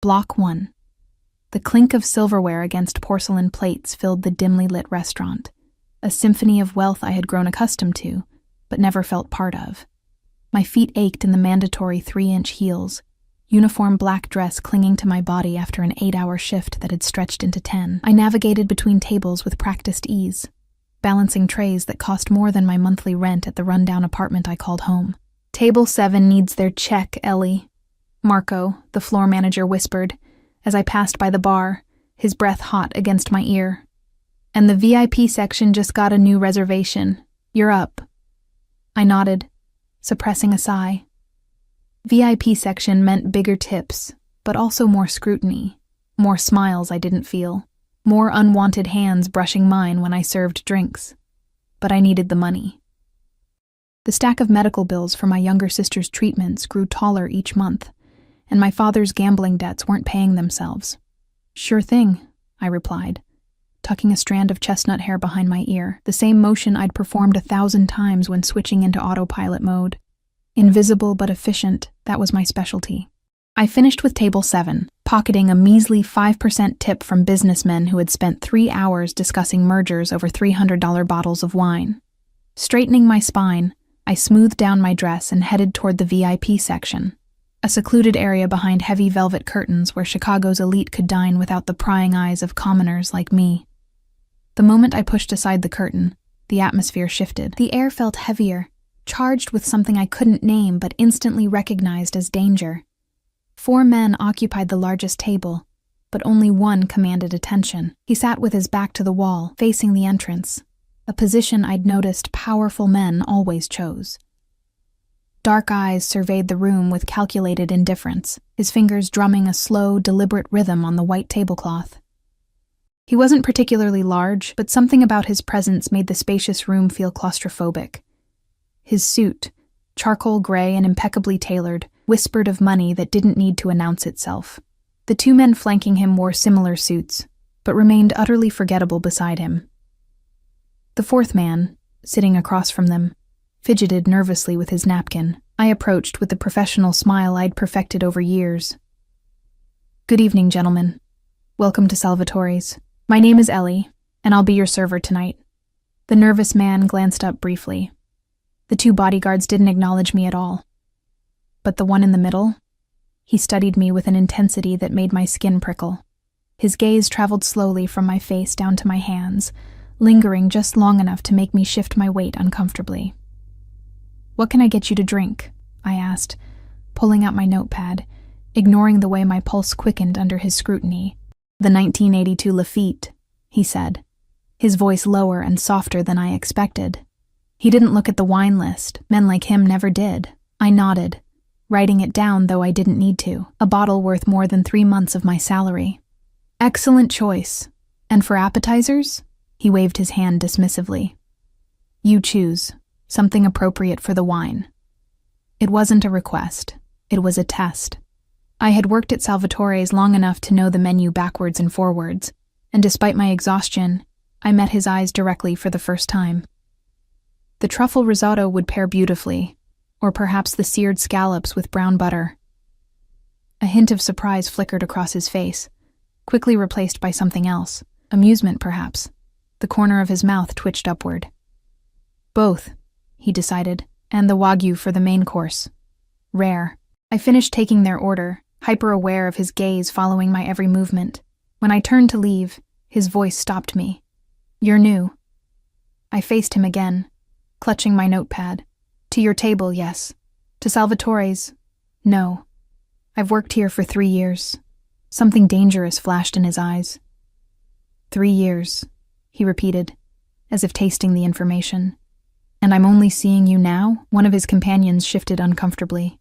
Block 1. The clink of silverware against porcelain plates filled the dimly lit restaurant, a symphony of wealth I had grown accustomed to, but never felt part of. My feet ached in the mandatory 3-inch heels, uniform black dress clinging to my body after an 8-hour shift that had stretched into 10. I navigated between tables with practiced ease, balancing trays that cost more than my monthly rent at the rundown apartment I called home. "Table 7 needs their check, Ellie," Marco, the floor manager, whispered as I passed by the bar, his breath hot against my ear. "And the VIP section just got a new reservation. You're up." I nodded, suppressing a sigh. VIP section meant bigger tips, but also more scrutiny, more smiles I didn't feel, more unwanted hands brushing mine when I served drinks. But I needed the money. The stack of medical bills for my younger sister's treatments grew taller each month, and my father's gambling debts weren't paying themselves. "Sure thing," I replied, tucking a strand of chestnut hair behind my ear, the same motion I'd performed 1,000 times when switching into autopilot mode. Invisible but efficient, that was my specialty. I finished with table 7, pocketing a measly 5% tip from businessmen who had spent 3 hours discussing mergers over $300 bottles of wine. Straightening my spine, I smoothed down my dress and headed toward the VIP section, a secluded area behind heavy velvet curtains where Chicago's elite could dine without the prying eyes of commoners like me. The moment I pushed aside the curtain, the atmosphere shifted. The air felt heavier, charged with something I couldn't name but instantly recognized as danger. 4 men occupied the largest table, but only one commanded attention. He sat with his back to the wall, facing the entrance, a position I'd noticed powerful men always chose. Dark eyes surveyed the room with calculated indifference, his fingers drumming a slow, deliberate rhythm on the white tablecloth. He wasn't particularly large, but something about his presence made the spacious room feel claustrophobic. His suit, charcoal gray and impeccably tailored, whispered of money that didn't need to announce itself. The 2 men flanking him wore similar suits, but remained utterly forgettable beside him. The 4th man, sitting across from them, fidgeted nervously with his napkin. I approached with the professional smile I'd perfected over years. "Good evening, gentlemen. Welcome to Salvatore's. My name is Ellie, and I'll be your server tonight." The nervous man glanced up briefly. The 2 bodyguards didn't acknowledge me at all. But the one in the middle? He studied me with an intensity that made my skin prickle. His gaze traveled slowly from my face down to my hands, lingering just long enough to make me shift my weight uncomfortably. "What can I get you to drink?" I asked, pulling out my notepad, ignoring the way my pulse quickened under his scrutiny. "The 1982 Lafitte," he said, his voice lower and softer than I expected. He didn't look at the wine list. Men like him never did. I nodded, writing it down though I didn't need to. A bottle worth more than 3 months of my salary. "Excellent choice. And for appetizers?" He waved his hand dismissively. "You choose. Something appropriate for the wine." It wasn't a request. It was a test. I had worked at Salvatore's long enough to know the menu backwards and forwards, and despite my exhaustion, I met his eyes directly for the first time. The truffle risotto would pair beautifully, or perhaps the seared scallops with brown butter. A hint of surprise flickered across his face, quickly replaced by something else. Amusement, perhaps. The corner of his mouth twitched upward. "Both," he decided, "and the wagyu for the main course. Rare." I finished taking their order, hyper-aware of his gaze following my every movement. When I turned to leave, his voice stopped me. "You're new." I faced him again, clutching my notepad. "To your table, yes. To Salvatore's, no. I've worked here for 3 years." Something dangerous flashed in his eyes. 3 years, he repeated, as if tasting the information. "And I'm only seeing you now?" One of his companions shifted uncomfortably.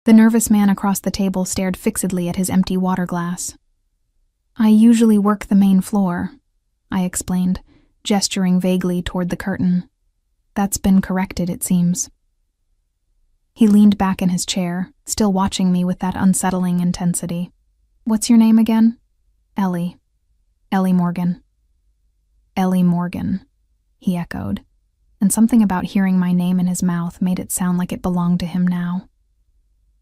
The nervous man across the table stared fixedly at his empty water glass. "I usually work the main floor," I explained, gesturing vaguely toward the curtain. "That's been corrected, it seems." He leaned back in his chair, still watching me with that unsettling intensity. "What's your name again?" "Ellie. Ellie Morgan." "Ellie Morgan," he echoed, and something about hearing my name in his mouth made it sound like it belonged to him now.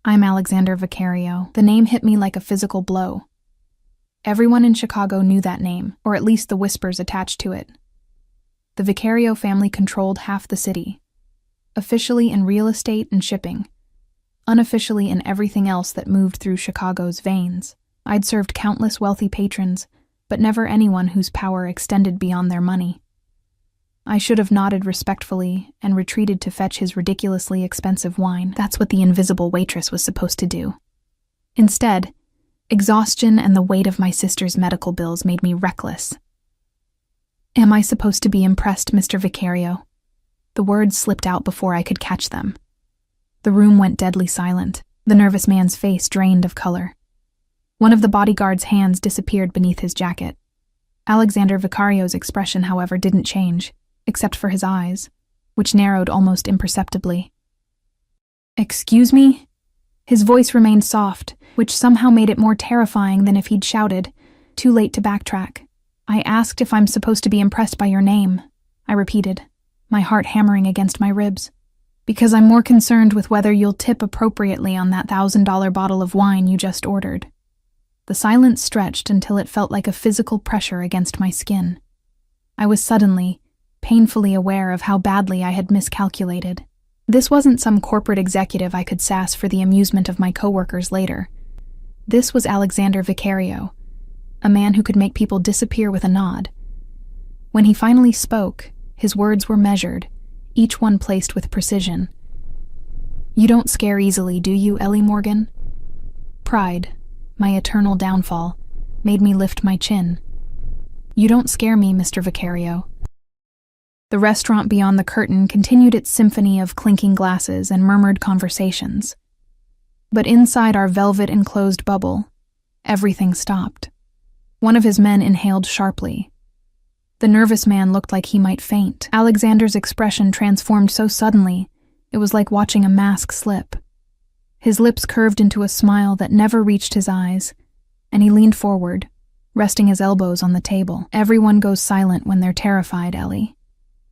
I'm Alexander Vicario. The name hit me like a physical blow. Everyone in Chicago knew that name, or at least the whispers attached to it. The Vicario family controlled half the city, officially in real estate and shipping, unofficially in everything else that moved through Chicago's veins. I'd served countless wealthy patrons, but never anyone whose power extended beyond their money. I should have nodded respectfully and retreated to fetch his ridiculously expensive wine. That's what the invisible waitress was supposed to do. Instead, exhaustion and the weight of my sister's medical bills made me reckless. Am I supposed to be impressed, Mr. Vicario? The words slipped out before I could catch them. The room went deadly silent. The nervous man's face drained of color. One of the bodyguard's hands disappeared beneath his jacket. Alexander Vicario's expression, however, didn't change, except for his eyes, which narrowed almost imperceptibly. Excuse me? His voice remained soft, which somehow made it more terrifying than if he'd shouted, too late to backtrack. I asked if I'm supposed to be impressed by your name, I repeated, my heart hammering against my ribs. Because I'm more concerned with whether you'll tip appropriately on that $1,000 bottle of wine you just ordered. The silence stretched until it felt like a physical pressure against my skin. I was suddenly, painfully aware of how badly I had miscalculated. This wasn't some corporate executive I could sass for the amusement of my coworkers later. This was Alexander Vicario, a man who could make people disappear with a nod. When he finally spoke, his words were measured, each one placed with precision. You don't scare easily, do you, Ellie Morgan? Pride, my eternal downfall, made me lift my chin. You don't scare me, Mr. Vicario. The restaurant beyond the curtain continued its symphony of clinking glasses and murmured conversations. But inside our velvet-enclosed bubble, everything stopped. One of his men inhaled sharply. The nervous man looked like he might faint. Alexander's expression transformed so suddenly, it was like watching a mask slip. His lips curved into a smile that never reached his eyes, and he leaned forward, resting his elbows on the table. Everyone goes silent when they're terrified, Ellie.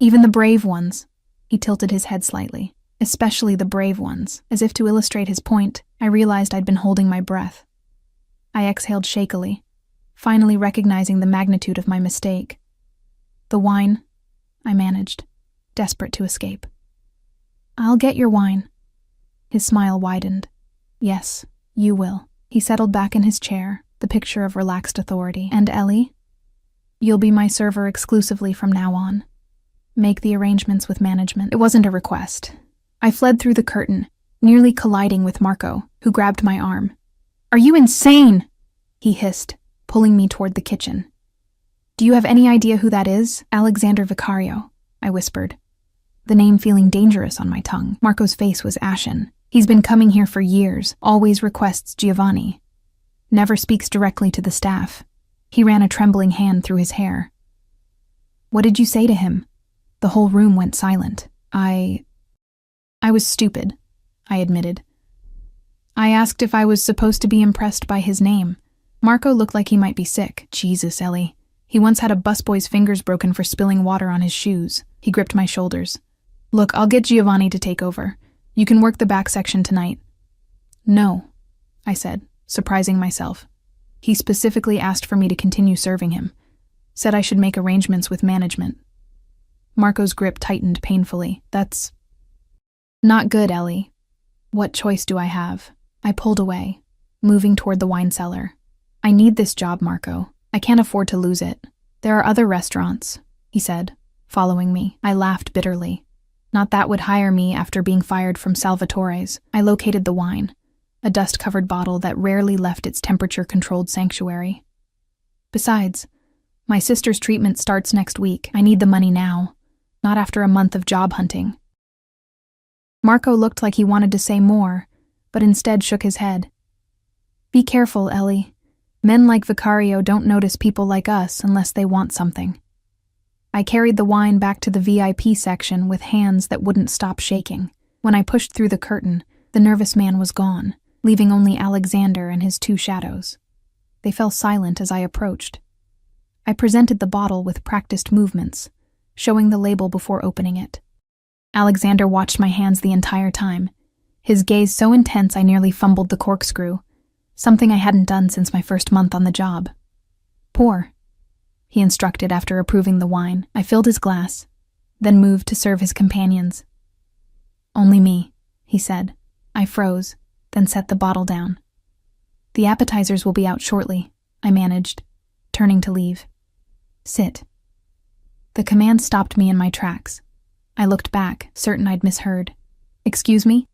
Even the brave ones. He tilted his head slightly. Especially the brave ones. As if to illustrate his point, I realized I'd been holding my breath. I exhaled shakily, finally recognizing the magnitude of my mistake. The wine, I managed, desperate to escape. I'll get your wine. His smile widened. Yes, you will. He settled back in his chair, the picture of relaxed authority. And Ellie? You'll be my server exclusively from now on. Make the arrangements with management. It wasn't a request. I fled through the curtain, nearly colliding with Marco, who grabbed my arm. Are you insane? He hissed, pulling me toward the kitchen. Do you have any idea who that is? Alexander Vicario, I whispered, the name feeling dangerous on my tongue. Marco's face was ashen. He's been coming here for years, always requests Giovanni. Never speaks directly to the staff. He ran a trembling hand through his hair. What did you say to him? The whole room went silent. I was stupid, I admitted. I asked if I was supposed to be impressed by his name. Marco looked like he might be sick. Jesus, Ellie. He once had a busboy's fingers broken for spilling water on his shoes. He gripped my shoulders. Look, I'll get Giovanni to take over. You can work the back section tonight. No, I said, surprising myself. He specifically asked for me to continue serving him. Said I should make arrangements with management. Marco's grip tightened painfully. That's not good, Ellie. What choice do I have? I pulled away, moving toward the wine cellar. I need this job, Marco. I can't afford to lose it. There are other restaurants, he said, following me. I laughed bitterly. Not that would hire me after being fired from Salvatore's. I located the wine, a dust-covered bottle that rarely left its temperature-controlled sanctuary. Besides, my sister's treatment starts next week. I need the money now, not after a month of job hunting. Marco looked like he wanted to say more, but instead shook his head. Be careful, Ellie. Men like Vicario don't notice people like us unless they want something. I carried the wine back to the VIP section with hands that wouldn't stop shaking. When I pushed through the curtain, the nervous man was gone, leaving only Alexander and his two shadows. They fell silent as I approached. I presented the bottle with practiced movements, showing the label before opening it. Alexander watched my hands the entire time, his gaze so intense I nearly fumbled the corkscrew, something I hadn't done since my first month on the job. Pour, he instructed after approving the wine. I filled his glass, then moved to serve his companions. Only me, he said. I froze, then set the bottle down. The appetizers will be out shortly, I managed, turning to leave. Sit. The command stopped me in my tracks. I looked back, certain I'd misheard. Excuse me?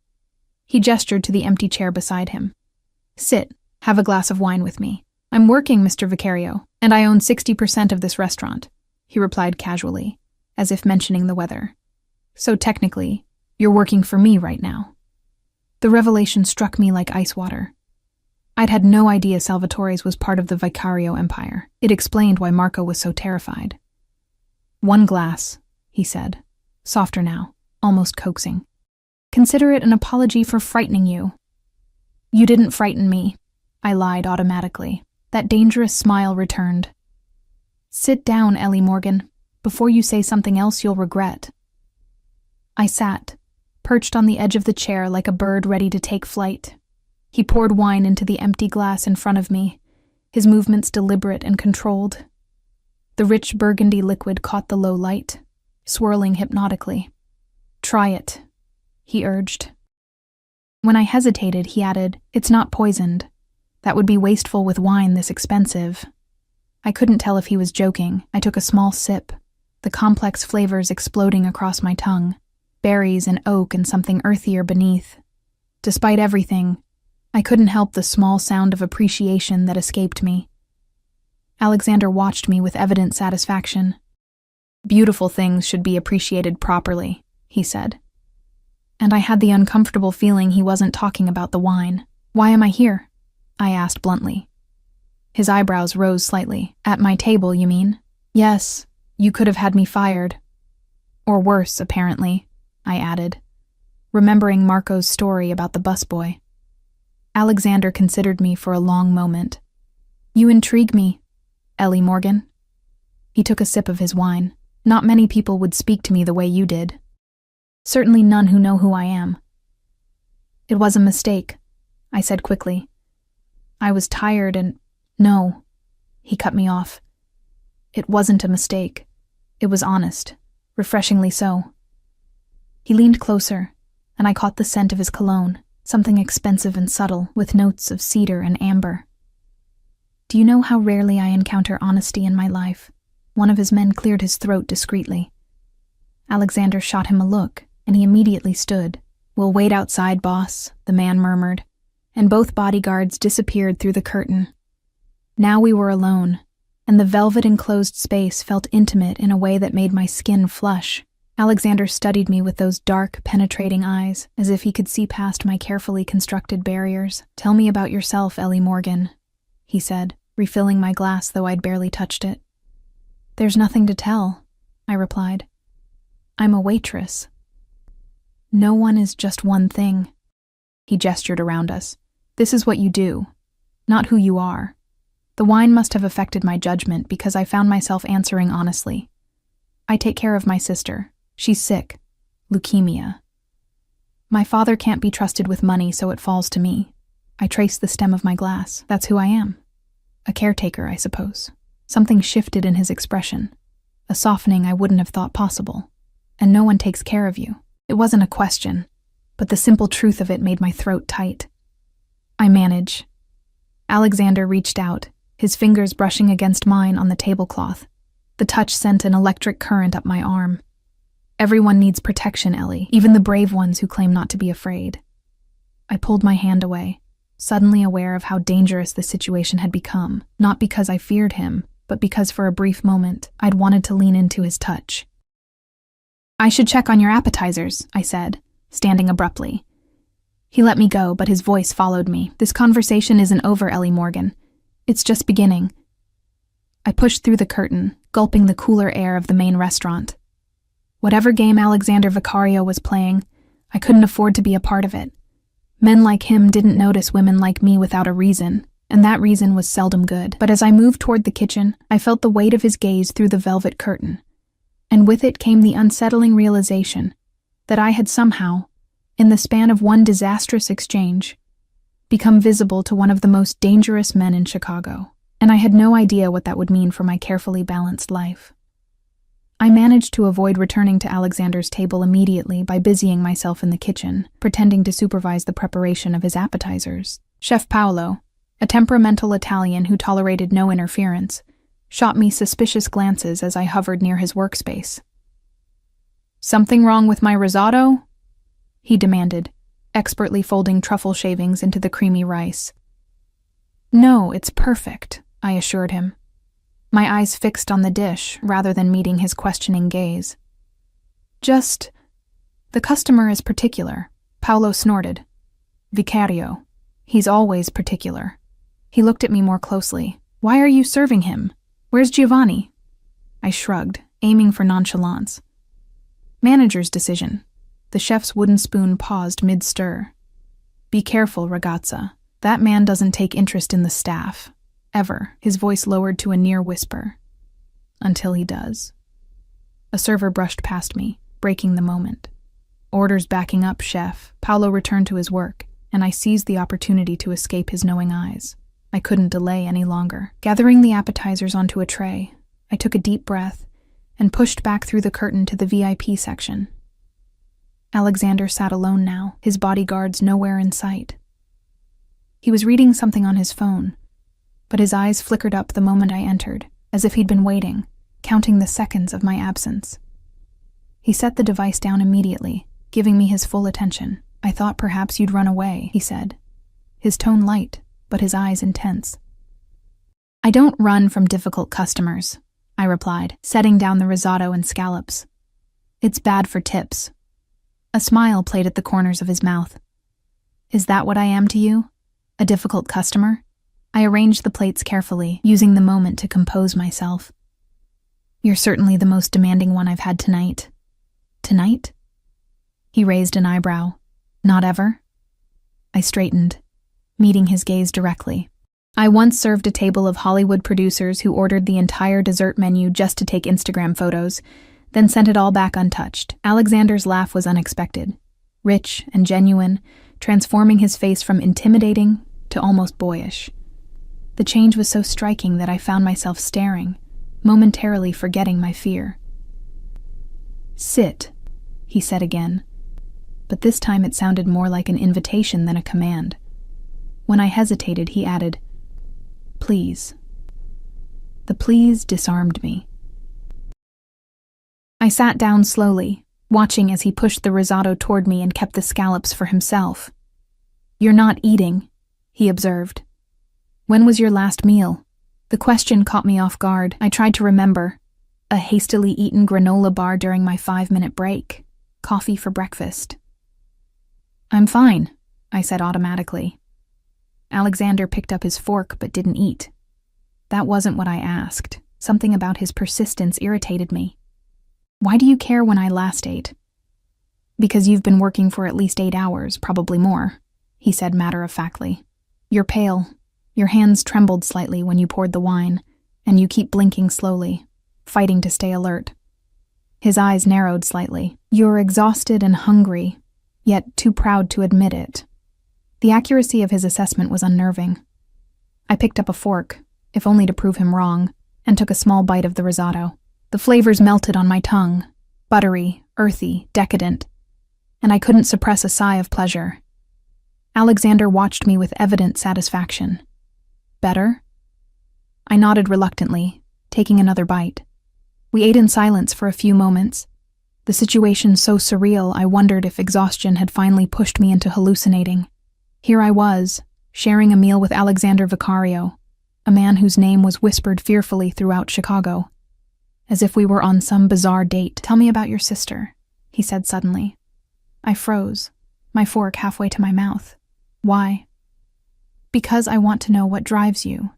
He gestured to the empty chair beside him. Sit, have a glass of wine with me. I'm working, Mr. Vicario, and I own 60% of this restaurant, he replied casually, as if mentioning the weather. So technically, you're working for me right now. The revelation struck me like ice water. I'd had no idea Salvatore's was part of the Vicario empire. It explained why Marco was so terrified. One glass, he said, softer now, almost coaxing. Consider it an apology for frightening you. You didn't frighten me, I lied automatically. That dangerous smile returned. Sit down, Ellie Morgan. Before you say something else you'll regret. I sat, perched on the edge of the chair like a bird ready to take flight. He poured wine into the empty glass in front of me, his movements deliberate and controlled. The rich burgundy liquid caught the low light, swirling hypnotically. Try it, he urged. When I hesitated, he added, It's not poisoned. That would be wasteful with wine this expensive. I couldn't tell if he was joking. I took a small sip, the complex flavors exploding across my tongue, berries and oak and something earthier beneath. Despite everything, I couldn't help the small sound of appreciation that escaped me. Alexander watched me with evident satisfaction. Beautiful things should be appreciated properly, he said. And I had the uncomfortable feeling he wasn't talking about the wine. Why am I here? I asked bluntly. His eyebrows rose slightly. At my table, you mean? Yes, you could have had me fired. Or worse, apparently, I added, remembering Marco's story about the busboy. Alexander considered me for a long moment. You intrigue me, Ellie Morgan. He took a sip of his wine. Not many people would speak to me the way you did. Certainly none who know who I am. It was a mistake, I said quickly. I was tired and... No, he cut me off. It wasn't a mistake. It was honest, refreshingly so. He leaned closer, and I caught the scent of his cologne, something expensive and subtle, with notes of cedar and amber. Do you know how rarely I encounter honesty in my life? One of his men cleared his throat discreetly. Alexander shot him a look, and he immediately stood. We'll wait outside, boss, the man murmured, and both bodyguards disappeared through the curtain. Now we were alone, and the velvet-enclosed space felt intimate in a way that made my skin flush. Alexander studied me with those dark, penetrating eyes, as if he could see past my carefully constructed barriers. Tell me about yourself, Ellie Morgan, he said, refilling my glass though I'd barely touched it. There's nothing to tell, I replied. I'm a waitress. No one is just one thing. He gestured around us. This is what you do, not who you are. The wine must have affected my judgment because I found myself answering honestly. I take care of my sister. She's sick. Leukemia. My father can't be trusted with money, so it falls to me. I trace the stem of my glass. That's who I am. A caretaker, I suppose. Something shifted in his expression. A softening I wouldn't have thought possible. And no one takes care of you. It wasn't a question, but the simple truth of it made my throat tight. I manage. Alexander reached out, his fingers brushing against mine on the tablecloth. The touch sent an electric current up my arm. Everyone needs protection, Ellie, even the brave ones who claim not to be afraid. I pulled my hand away, suddenly aware of how dangerous the situation had become, not because I feared him, but because for a brief moment I'd wanted to lean into his touch. I should check on your appetizers, I said, standing abruptly. He let me go, but his voice followed me. This conversation isn't over, Ellie Morgan. It's just beginning. I pushed through the curtain, gulping the cooler air of the main restaurant. Whatever game Alexander Vicario was playing, I couldn't afford to be a part of it. Men like him didn't notice women like me without a reason, and that reason was seldom good. But as I moved toward the kitchen, I felt the weight of his gaze through the velvet curtain, and with it came the unsettling realization that I had somehow, in the span of one disastrous exchange, become visible to one of the most dangerous men in Chicago, and I had no idea what that would mean for my carefully balanced life. I managed to avoid returning to Alexander's table immediately by busying myself in the kitchen, pretending to supervise the preparation of his appetizers. Chef Paolo, a temperamental Italian who tolerated no interference, shot me suspicious glances as I hovered near his workspace. "Something wrong with my risotto?" he demanded, expertly folding truffle shavings into the creamy rice. "No, it's perfect," I assured him, my eyes fixed on the dish rather than meeting his questioning gaze. "Just, the customer is particular," Paolo snorted. "Vicario. He's always particular." He looked at me more closely. "Why are you serving him? Where's Giovanni?" I shrugged, aiming for nonchalance. "Manager's decision." The chef's wooden spoon paused mid-stir. "Be careful, ragazza. That man doesn't take interest in the staff. Ever." His voice lowered to a near whisper. "Until he does." A server brushed past me, breaking the moment. "Orders backing up, chef." Paolo returned to his work, and I seized the opportunity to escape his knowing eyes. I couldn't delay any longer. Gathering the appetizers onto a tray, I took a deep breath and pushed back through the curtain to the VIP section. Alexander sat alone now, his bodyguards nowhere in sight. He was reading something on his phone, but his eyes flickered up the moment I entered, as if he'd been waiting, counting the seconds of my absence. He set the device down immediately, giving me his full attention. "I thought perhaps you'd run away," he said, his tone light, but his eyes intense. "I don't run from difficult customers," I replied, setting down the risotto and scallops. "It's bad for tips." A smile played at the corners of his mouth. "Is that what I am to you? A difficult customer?" I arranged the plates carefully, using the moment to compose myself. "You're certainly the most demanding one I've had tonight." "Tonight?" He raised an eyebrow. "Not ever?" I straightened, meeting his gaze directly. "I once served a table of Hollywood producers who ordered the entire dessert menu just to take Instagram photos, then sent it all back untouched." Alexander's laugh was unexpected, rich and genuine, transforming his face from intimidating to almost boyish. The change was so striking that I found myself staring, momentarily forgetting my fear. "Sit," he said again, but this time it sounded more like an invitation than a command. When I hesitated, he added, "Please." The please disarmed me. I sat down slowly, watching as he pushed the risotto toward me and kept the scallops for himself. "You're not eating," he observed. "When was your last meal?" The question caught me off guard. I tried to remember. A hastily eaten granola bar during my 5-minute break. Coffee for breakfast. "I'm fine," I said automatically. Alexander picked up his fork but didn't eat. That wasn't what I asked. Something about his persistence irritated me. "Why do you care when I last ate?" "Because you've been working for at least 8 hours, probably more," he said matter-of-factly. "You're pale. Your hands trembled slightly when you poured the wine, and you keep blinking slowly, fighting to stay alert." His eyes narrowed slightly. "You're exhausted and hungry, yet too proud to admit it." The accuracy of his assessment was unnerving. I picked up a fork, if only to prove him wrong, and took a small bite of the risotto. The flavors melted on my tongue, buttery, earthy, decadent, and I couldn't suppress a sigh of pleasure. Alexander watched me with evident satisfaction. "Better?" I nodded reluctantly, taking another bite. We ate in silence for a few moments. The situation so surreal, I wondered if exhaustion had finally pushed me into hallucinating. Here I was, sharing a meal with Alexander Vicario, a man whose name was whispered fearfully throughout Chicago, as if we were on some bizarre date. "Tell me about your sister," he said suddenly. I froze, my fork halfway to my mouth. "Why?" "Because I want to know what drives you."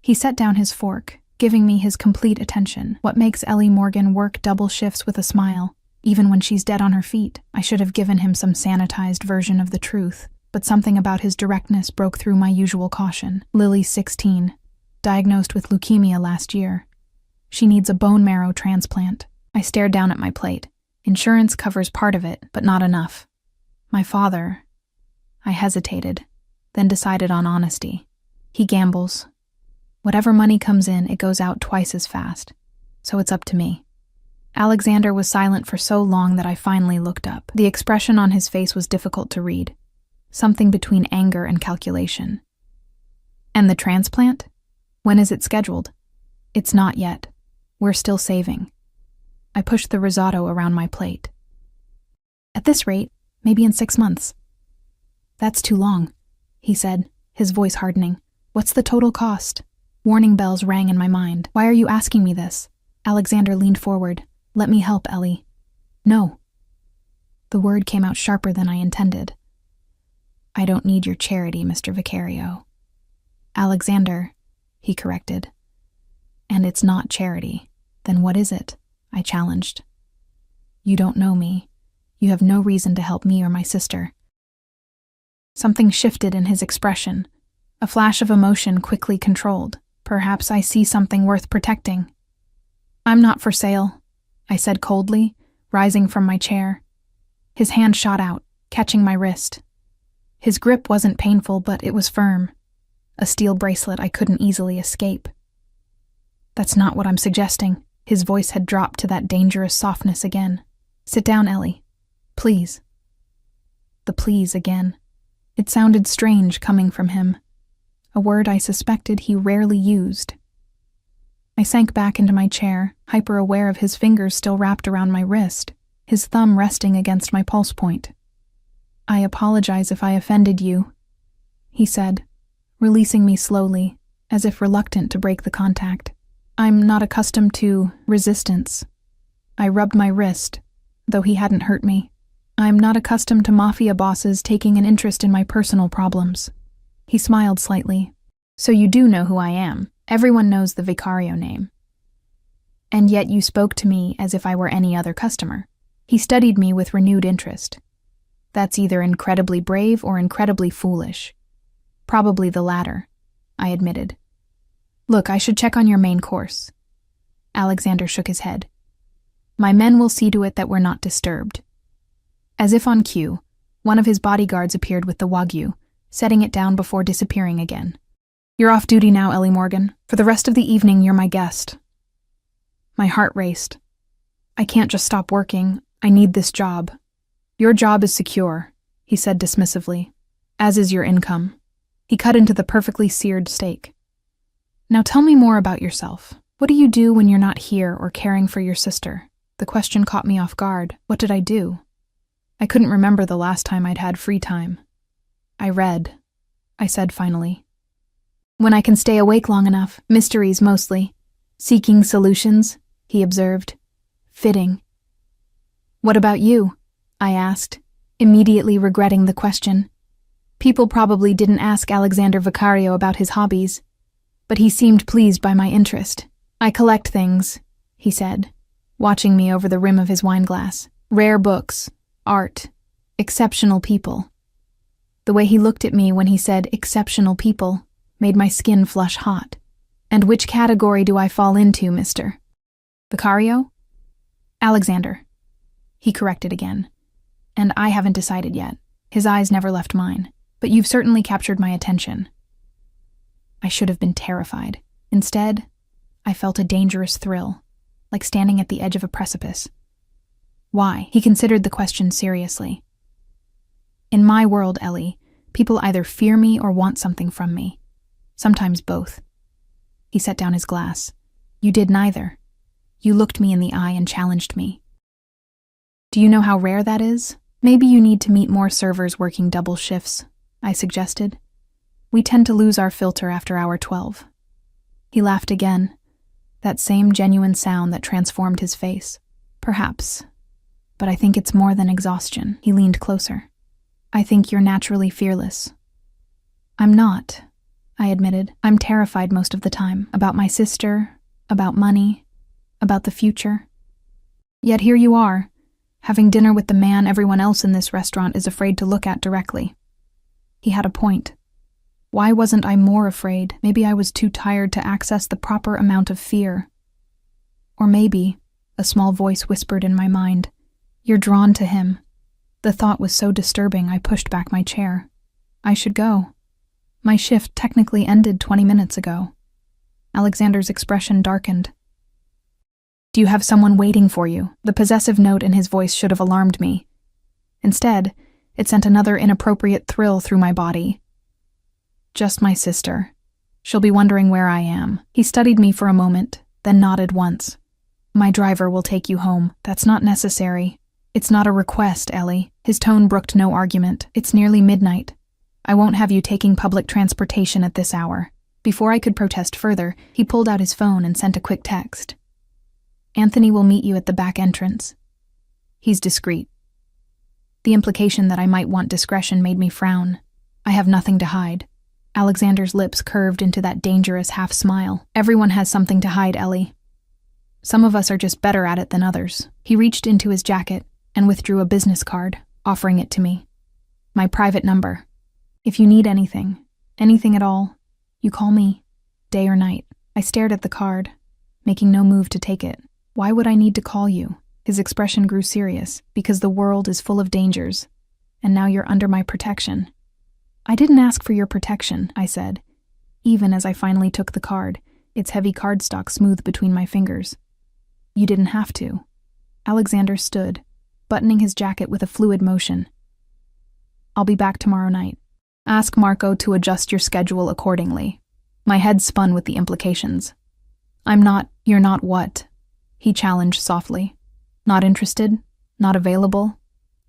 He set down his fork, giving me his complete attention. "What makes Ellie Morgan work double shifts with a smile, even when she's dead on her feet?" I should have given him some sanitized version of the truth, but something about his directness broke through my usual caution. "Lily's 16, diagnosed with leukemia last year. She needs a bone marrow transplant." I stared down at my plate. "Insurance covers part of it, but not enough." My father. I hesitated, then decided on honesty. He gambles. Whatever money comes in, it goes out twice as fast. So it's up to me. Alexander was silent for so long that I finally looked up. The expression on his face was difficult to read. Something between anger and calculation. And the transplant? When is it scheduled? It's not yet. We're still saving. I pushed the risotto around my plate. At this rate, maybe in 6 months. That's too long, he said, his voice hardening. What's the total cost? Warning bells rang in my mind. Why are you asking me this? Alexander leaned forward. Let me help, Ellie. No. The word came out sharper than I intended. I don't need your charity, Mr. Vicario. Alexander, he corrected. And it's not charity. Then what is it? I challenged. You don't know me. You have no reason to help me or my sister. Something shifted in his expression. A flash of emotion quickly controlled. Perhaps I see something worth protecting. I'm not for sale, I said coldly, rising from my chair. His hand shot out, catching my wrist. His grip wasn't painful, but it was firm. A steel bracelet I couldn't easily escape. That's not what I'm suggesting. His voice had dropped to that dangerous softness again. Sit down, Ellie. Please. The please again. It sounded strange coming from him. A word I suspected he rarely used. I sank back into my chair, hyper-aware of his fingers still wrapped around my wrist, his thumb resting against my pulse point. I apologize if I offended you, he said, releasing me slowly, as if reluctant to break the contact. I'm not accustomed to resistance. I rubbed my wrist, though he hadn't hurt me. I'm not accustomed to Mafia bosses taking an interest in my personal problems. He smiled slightly. So you do know who I am. Everyone knows the Vicario name. And yet you spoke to me as if I were any other customer. He studied me with renewed interest. That's either incredibly brave or incredibly foolish. Probably the latter, I admitted. Look, I should check on your main course. Alexander shook his head. My men will see to it that we're not disturbed. As if on cue, one of his bodyguards appeared with the wagyu, setting it down before disappearing again. You're off duty now, Ellie Morgan. For the rest of the evening, you're my guest. My heart raced. I can't just stop working. I need this job. Your job is secure, he said dismissively, as is your income. He cut into the perfectly seared steak. Now tell me more about yourself. What do you do when you're not here or caring for your sister? The question caught me off guard. What did I do? I couldn't remember the last time I'd had free time. I read, I said finally. When I can stay awake long enough, mysteries mostly. Seeking solutions, he observed. Fitting. What about you? I asked, immediately regretting the question. People probably didn't ask Alexander Vicario about his hobbies, but he seemed pleased by my interest. I collect things, he said, watching me over the rim of his wineglass. Rare books, art, exceptional people. The way he looked at me when he said exceptional people made my skin flush hot. And which category do I fall into, Mr. Vicario? Alexander. He corrected again. And I haven't decided yet. His eyes never left mine. But you've certainly captured my attention. I should have been terrified. Instead, I felt a dangerous thrill, like standing at the edge of a precipice. Why? He considered the question seriously. In my world, Ellie, people either fear me or want something from me. Sometimes both. He set down his glass. You did neither. You looked me in the eye and challenged me. Do you know how rare that is? Maybe you need to meet more servers working double shifts, I suggested. We tend to lose our filter after hour 12. He laughed again, that same genuine sound that transformed his face. Perhaps, but I think it's more than exhaustion. He leaned closer. I think you're naturally fearless. I'm not, I admitted. I'm terrified most of the time, about my sister, about money, about the future. Yet here you are, having dinner with the man everyone else in this restaurant is afraid to look at directly. He had a point. Why wasn't I more afraid? Maybe I was too tired to access the proper amount of fear. Or maybe, a small voice whispered in my mind, you're drawn to him. The thought was so disturbing I pushed back my chair. I should go. My shift technically ended 20 minutes ago. Alexander's expression darkened. Do you have someone waiting for you? The possessive note in his voice should have alarmed me. Instead, it sent another inappropriate thrill through my body. Just my sister. She'll be wondering where I am. He studied me for a moment, then nodded once. My driver will take you home. That's not necessary. It's not a request, Ellie. His tone brooked no argument. It's nearly midnight. I won't have you taking public transportation at this hour. Before I could protest further, he pulled out his phone and sent a quick text. Anthony will meet you at the back entrance. He's discreet. The implication that I might want discretion made me frown. I have nothing to hide. Alexander's lips curved into that dangerous half-smile. Everyone has something to hide, Ellie. Some of us are just better at it than others. He reached into his jacket and withdrew a business card, offering it to me. My private number. If you need anything at all, you call me, day or night. I stared at the card, making no move to take it. Why would I need to call you? His expression grew serious, because the world is full of dangers, and now you're under my protection. I didn't ask for your protection, I said, even as I finally took the card, its heavy cardstock smooth between my fingers. You didn't have to. Alexander stood, buttoning his jacket with a fluid motion. I'll be back tomorrow night. Ask Marco to adjust your schedule accordingly. My head spun with the implications. You're not what? He challenged softly. Not interested? Not available?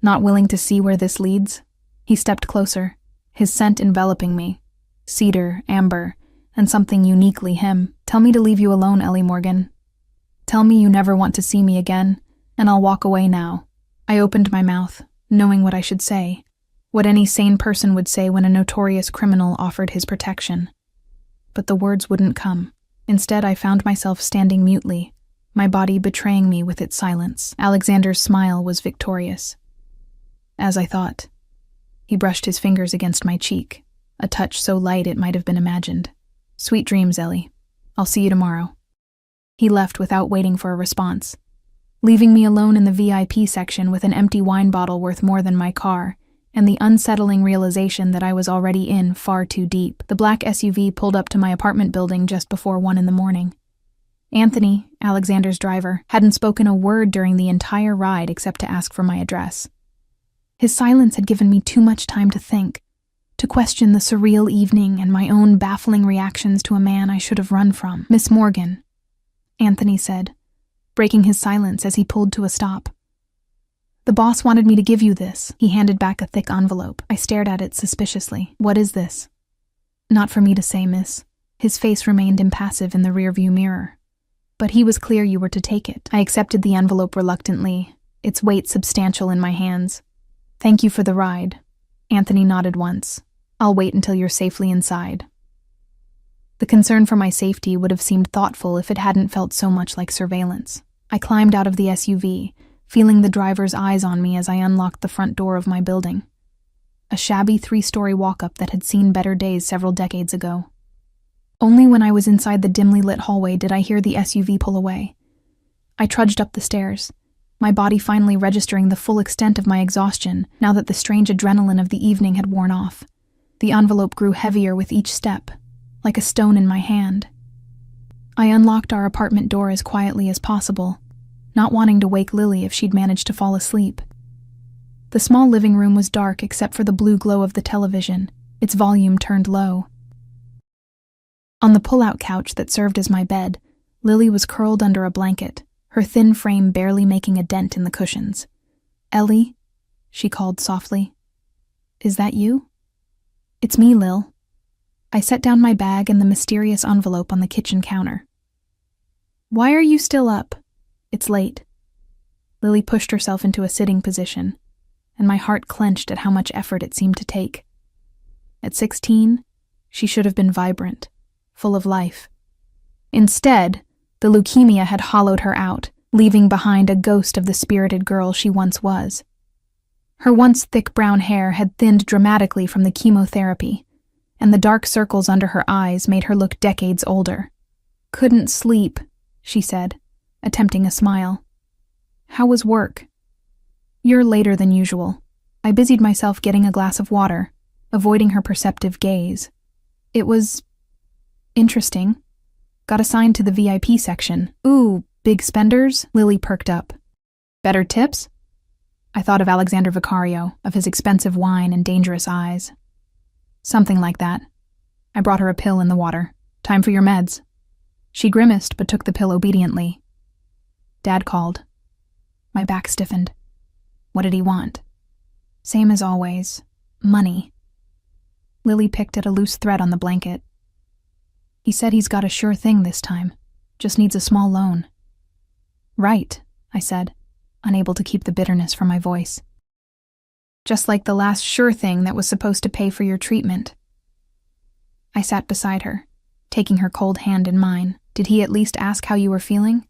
Not willing to see where this leads? He stepped closer, his scent enveloping me. Cedar, amber, and something uniquely him. Tell me to leave you alone, Ellie Morgan. Tell me you never want to see me again, and I'll walk away now. I opened my mouth, knowing what I should say, what any sane person would say when a notorious criminal offered his protection. But the words wouldn't come. Instead, I found myself standing mutely, my body betraying me with its silence. Alexander's smile was victorious. As I thought. He brushed his fingers against my cheek, a touch so light it might have been imagined. Sweet dreams, Ellie. I'll see you tomorrow. He left without waiting for a response, leaving me alone in the VIP section with an empty wine bottle worth more than my car, and the unsettling realization that I was already in far too deep. The black SUV pulled up to my apartment building just before 1 a.m. Anthony, Alexander's driver, hadn't spoken a word during the entire ride except to ask for my address. His silence had given me too much time to think, to question the surreal evening and my own baffling reactions to a man I should have run from. Miss Morgan, Anthony said, breaking his silence as he pulled to a stop. The boss wanted me to give you this. He handed back a thick envelope. I stared at it suspiciously. What is this? Not for me to say, miss. His face remained impassive in the rearview mirror. But he was clear you were to take it. I accepted the envelope reluctantly, its weight substantial in my hands. Thank you for the ride. Anthony nodded once. I'll wait until you're safely inside. The concern for my safety would have seemed thoughtful if it hadn't felt so much like surveillance. I climbed out of the SUV, feeling the driver's eyes on me as I unlocked the front door of my building. A shabby 3-story walk-up that had seen better days several decades ago. Only when I was inside the dimly lit hallway did I hear the SUV pull away. I trudged up the stairs, my body finally registering the full extent of my exhaustion now that the strange adrenaline of the evening had worn off. The envelope grew heavier with each step, like a stone in my hand. I unlocked our apartment door as quietly as possible, not wanting to wake Lily if she'd managed to fall asleep. The small living room was dark except for the blue glow of the television, its volume turned low. On the pull-out couch that served as my bed, Lily was curled under a blanket, her thin frame barely making a dent in the cushions. Ellie, she called softly. Is that you? It's me, Lil. I set down my bag and the mysterious envelope on the kitchen counter. Why are you still up? It's late. Lily pushed herself into a sitting position, and my heart clenched at how much effort it seemed to take. At 16, she should have been vibrant, full of life. Instead, the leukemia had hollowed her out, leaving behind a ghost of the spirited girl she once was. Her once thick brown hair had thinned dramatically from the chemotherapy, and the dark circles under her eyes made her look decades older. Couldn't sleep, she said, attempting a smile. How was work? You're later than usual. I busied myself getting a glass of water, avoiding her perceptive gaze. It was interesting. Got assigned to the VIP section. Ooh, big spenders? Lily perked up. Better tips? I thought of Alexander Vicario, of his expensive wine and dangerous eyes. Something like that. I brought her a pill in the water. Time for your meds. She grimaced but took the pill obediently. Dad called. My back stiffened. What did he want? Same as always. Money. Lily picked at a loose thread on the blanket. He said he's got a sure thing this time. Just needs a small loan. Right, I said, unable to keep the bitterness from my voice. Just like the last sure thing that was supposed to pay for your treatment. I sat beside her, taking her cold hand in mine. Did he at least ask how you were feeling?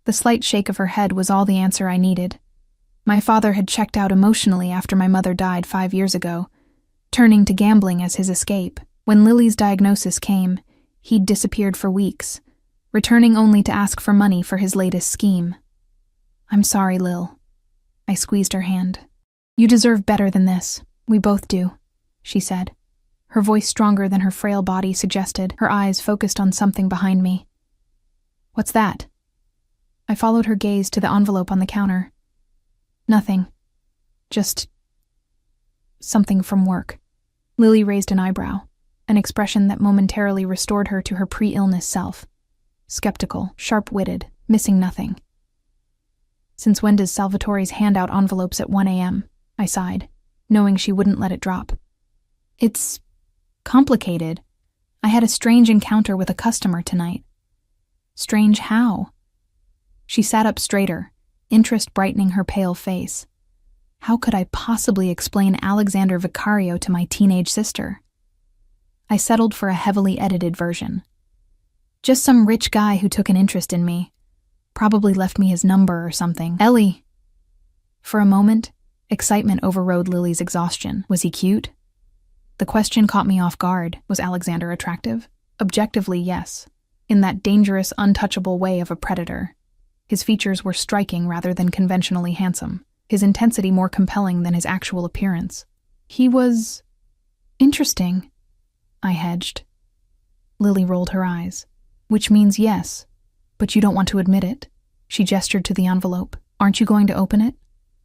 The slight shake of her head was all the answer I needed. My father had checked out emotionally after my mother died 5 years ago, turning to gambling as his escape. When Lily's diagnosis came, he'd disappeared for weeks, returning only to ask for money for his latest scheme. I'm sorry, Lil. I squeezed her hand. You deserve better than this. We both do, she said. Her voice stronger than her frail body suggested, her eyes focused on something behind me. What's that? I followed her gaze to the envelope on the counter. Nothing. Just something from work. Lily raised an eyebrow, an expression that momentarily restored her to her pre-illness self. Skeptical, sharp-witted, missing nothing. Since when does Salvatore's hand out envelopes at 1 a.m.? I sighed, knowing she wouldn't let it drop. It's complicated. I had a strange encounter with a customer tonight. Strange how? She sat up straighter, interest brightening her pale face. How could I possibly explain Alexander Vicario to my teenage sister? I settled for a heavily edited version. Just some rich guy who took an interest in me. Probably left me his number or something. Ellie! For a moment, excitement overrode Lily's exhaustion. Was he cute? The question caught me off guard. Was Alexander attractive? Objectively, yes. In that dangerous, untouchable way of a predator. His features were striking rather than conventionally handsome. His intensity more compelling than his actual appearance. He was interesting, I hedged. Lily rolled her eyes. Which means yes, but you don't want to admit it. She gestured to the envelope. Aren't you going to open it?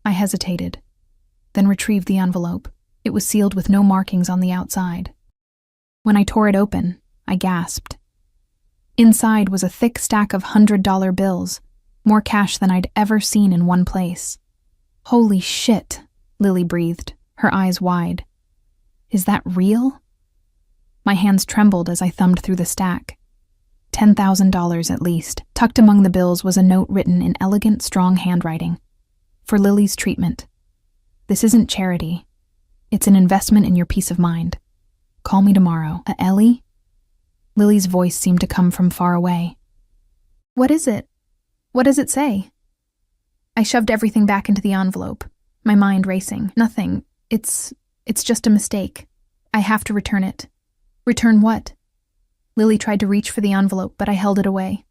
I hesitated, then retrieved the envelope. It was sealed with no markings on the outside. When I tore it open, I gasped. Inside was a thick stack of $100 bills, more cash than I'd ever seen in one place. Holy shit, Lily breathed, her eyes wide. Is that real? My hands trembled as I thumbed through the stack. $10,000 at least. Tucked among the bills was a note written in elegant, strong handwriting. For Lily's treatment. This isn't charity. It's an investment in your peace of mind. Call me tomorrow. Ellie? Lily's voice seemed to come from far away. What is it? What does it say? I shoved everything back into the envelope, my mind racing. Nothing. It's just a mistake. I have to return it. Return what? Lily tried to reach for the envelope, but I held it away.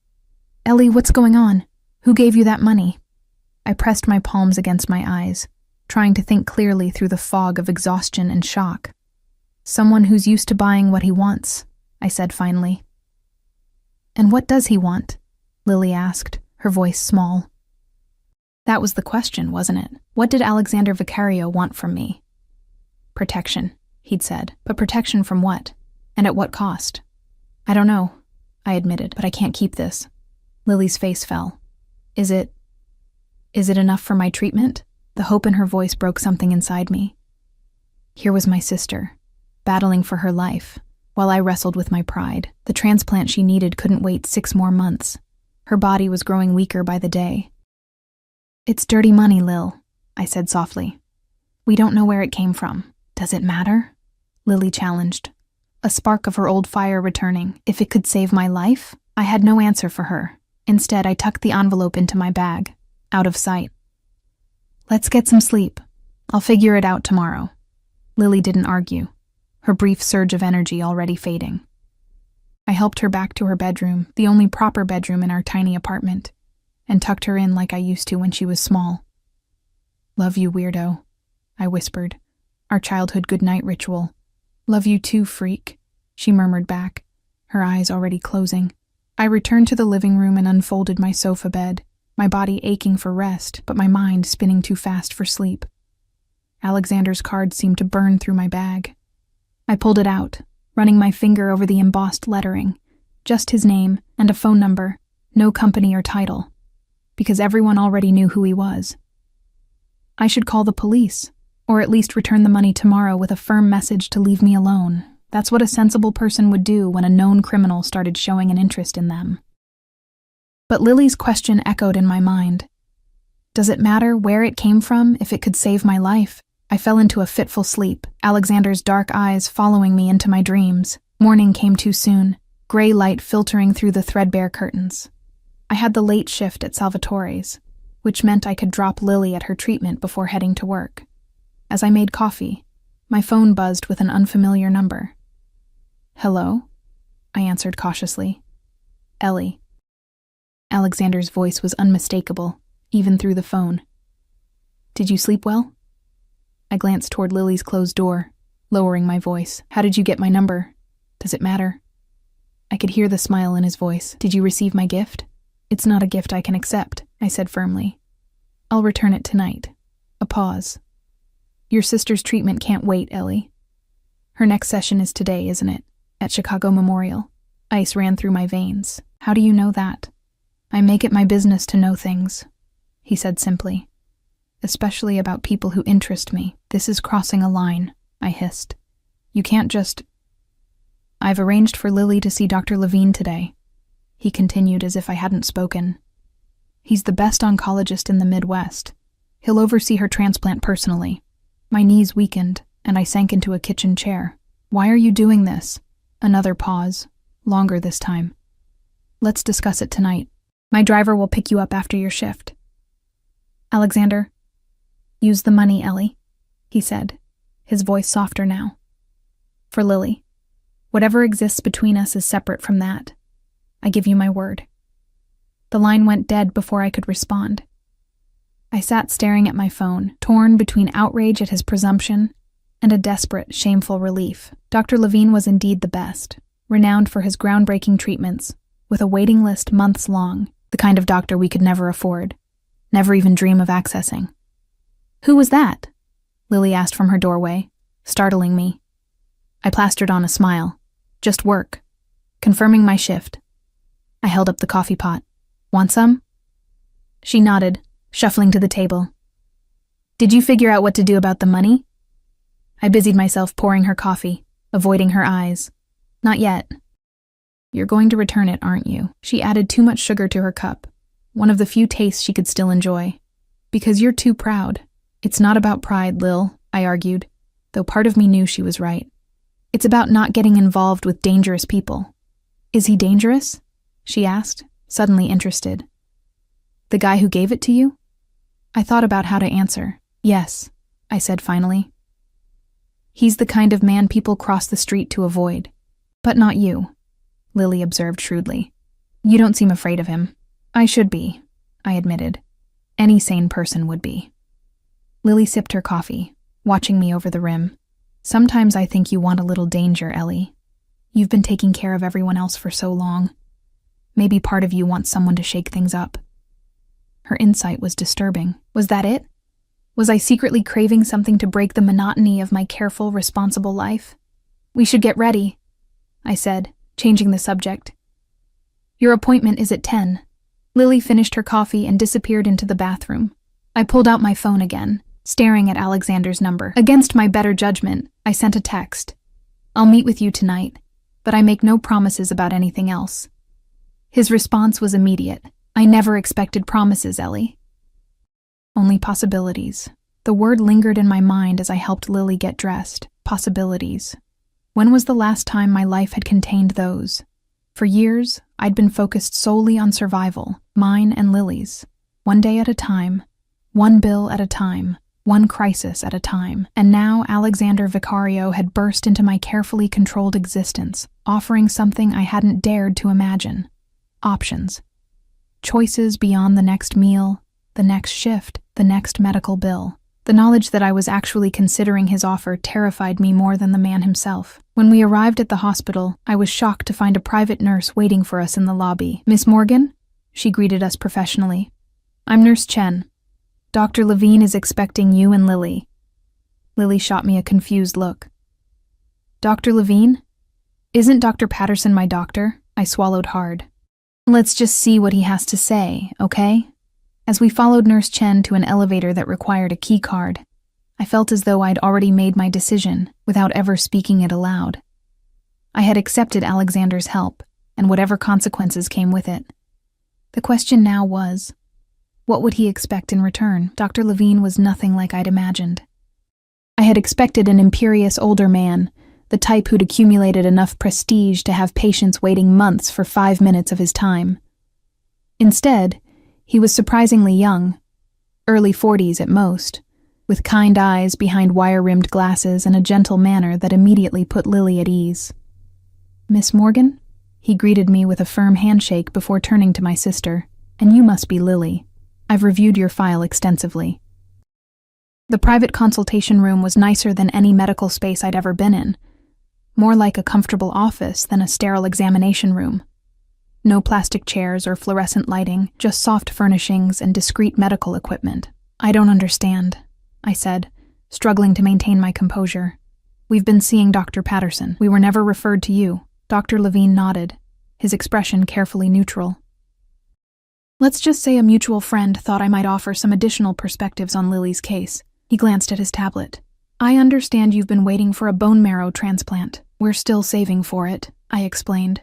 Ellie, what's going on? Who gave you that money? I pressed my palms against my eyes, trying to think clearly through the fog of exhaustion and shock. Someone who's used to buying what he wants, I said finally. And what does he want? Lily asked, her voice small. That was the question, wasn't it? What did Alexander Vicario want from me? Protection, he'd said. But protection from what? And at what cost? I don't know, I admitted, but I can't keep this. Lily's face fell. Is it enough for my treatment? The hope in her voice broke something inside me. Here was my sister, battling for her life, while I wrestled with my pride. The transplant she needed couldn't wait 6 more months. Her body was growing weaker by the day. It's dirty money, Lil, I said softly. We don't know where it came from. Does it matter? Lily challenged, a spark of her old fire returning. If it could save my life? I had no answer for her. Instead, I tucked the envelope into my bag, out of sight. Let's get some sleep. I'll figure it out tomorrow. Lily didn't argue, her brief surge of energy already fading. I helped her back to her bedroom, the only proper bedroom in our tiny apartment, and tucked her in like I used to when she was small. Love you, weirdo, I whispered. Our childhood goodnight ritual. Love you too, freak, she murmured back, her eyes already closing. I returned to the living room and unfolded my sofa bed, my body aching for rest, but my mind spinning too fast for sleep. Alexander's card seemed to burn through my bag. I pulled it out, running my finger over the embossed lettering. Just his name and a phone number, no company or title, because everyone already knew who he was. I should call the police, or at least return the money tomorrow with a firm message to leave me alone. That's what a sensible person would do when a known criminal started showing an interest in them. But Lily's question echoed in my mind. Does it matter where it came from if it could save my life? I fell into a fitful sleep, Alexander's dark eyes following me into my dreams. Morning came too soon, gray light filtering through the threadbare curtains. I had the late shift at Salvatore's, which meant I could drop Lily at her treatment before heading to work. As I made coffee, my phone buzzed with an unfamiliar number. Hello? I answered cautiously. Ellie. Alexander's voice was unmistakable, even through the phone. Did you sleep well? I glanced toward Lily's closed door, lowering my voice. How did you get my number? Does it matter? I could hear the smile in his voice. Did you receive my gift? It's not a gift I can accept, I said firmly. I'll return it tonight. A pause. Your sister's treatment can't wait, Ellie. Her next session is today, isn't it? At Chicago Memorial. Ice ran through my veins. How do you know that? I make it my business to know things, he said simply. Especially about people who interest me. This is crossing a line, I hissed. You can't just... I've arranged for Lily to see Dr. Levine today, he continued as if I hadn't spoken. He's the best oncologist in the Midwest. He'll oversee her transplant personally. My knees weakened, and I sank into a kitchen chair. Why are you doing this? Another pause, longer this time. Let's discuss it tonight. My driver will pick you up after your shift. Alexander, use the money, Ellie, he said, his voice softer now. For Lily. Whatever exists between us is separate from that. I give you my word. The line went dead before I could respond. I sat staring at my phone, torn between outrage at his presumption and a desperate, shameful relief. Dr. Levine was indeed the best, renowned for his groundbreaking treatments, with a waiting list months long, the kind of doctor we could never afford, never even dream of accessing. Who was that? Lily asked from her doorway, startling me. I plastered on a smile. Just work. Confirming my shift. I held up the coffee pot. Want some? She nodded, shuffling to the table. Did you figure out what to do about the money? I busied myself pouring her coffee, avoiding her eyes. Not yet. You're going to return it, aren't you? She added too much sugar to her cup, one of the few tastes she could still enjoy. Because you're too proud. It's not about pride, Lil, I argued, though part of me knew she was right. It's about not getting involved with dangerous people. Is he dangerous? She asked, suddenly interested. The guy who gave it to you? I thought about how to answer. Yes, I said finally. He's the kind of man people cross the street to avoid. But not you, Lily observed shrewdly. You don't seem afraid of him. I should be, I admitted. Any sane person would be. Lily sipped her coffee, watching me over the rim. Sometimes I think you want a little danger, Ellie. You've been taking care of everyone else for so long. Maybe part of you wants someone to shake things up. Her insight was disturbing. Was that it? Was I secretly craving something to break the monotony of my careful, responsible life? We should get ready, I said, changing the subject. Your appointment is at 10. Lily finished her coffee and disappeared into the bathroom. I pulled out my phone again, staring at Alexander's number. Against my better judgment, I sent a text. I'll meet with you tonight, but I make no promises about anything else. His response was immediate. I never expected promises, Ellie. Only possibilities. The word lingered in my mind as I helped Lily get dressed. Possibilities. When was the last time my life had contained those? For years, I'd been focused solely on survival, mine and Lily's. One day at a time, one bill at a time, one crisis at a time. And now Alexander Vicario had burst into my carefully controlled existence, offering something I hadn't dared to imagine. Options. Choices beyond the next meal, the next shift, the next medical bill. The knowledge that I was actually considering his offer terrified me more than the man himself. When we arrived at the hospital, I was shocked to find a private nurse waiting for us in the lobby. "Miss Morgan?" She greeted us professionally. "I'm Nurse Chen. Dr. Levine is expecting you and Lily." Lily shot me a confused look. "Dr. Levine? Isn't Dr. Patterson my doctor?" I swallowed hard. "Let's just see what he has to say, okay?" As we followed Nurse Chen to an elevator that required a key card, I felt as though I'd already made my decision without ever speaking it aloud. I had accepted Alexander's help, and whatever consequences came with it. The question now was, what would he expect in return? Dr. Levine was nothing like I'd imagined. I had expected an imperious older man, the type who'd accumulated enough prestige to have patients waiting months for 5 minutes of his time. Instead, he was surprisingly young, early 40s at most, with kind eyes behind wire-rimmed glasses and a gentle manner that immediately put Lily at ease. "Miss Morgan?" He greeted me with a firm handshake before turning to my sister. "And you must be Lily. I've reviewed your file extensively." The private consultation room was nicer than any medical space I'd ever been in, more like a comfortable office than a sterile examination room. No plastic chairs or fluorescent lighting, just soft furnishings and discreet medical equipment. "I don't understand," I said, struggling to maintain my composure. "We've been seeing Dr. Patterson. We were never referred to you." Dr. Levine nodded, his expression carefully neutral. "Let's just say a mutual friend thought I might offer some additional perspectives on Lily's case." He glanced at his tablet. "I understand you've been waiting for a bone marrow transplant. We're still saving for it," I explained,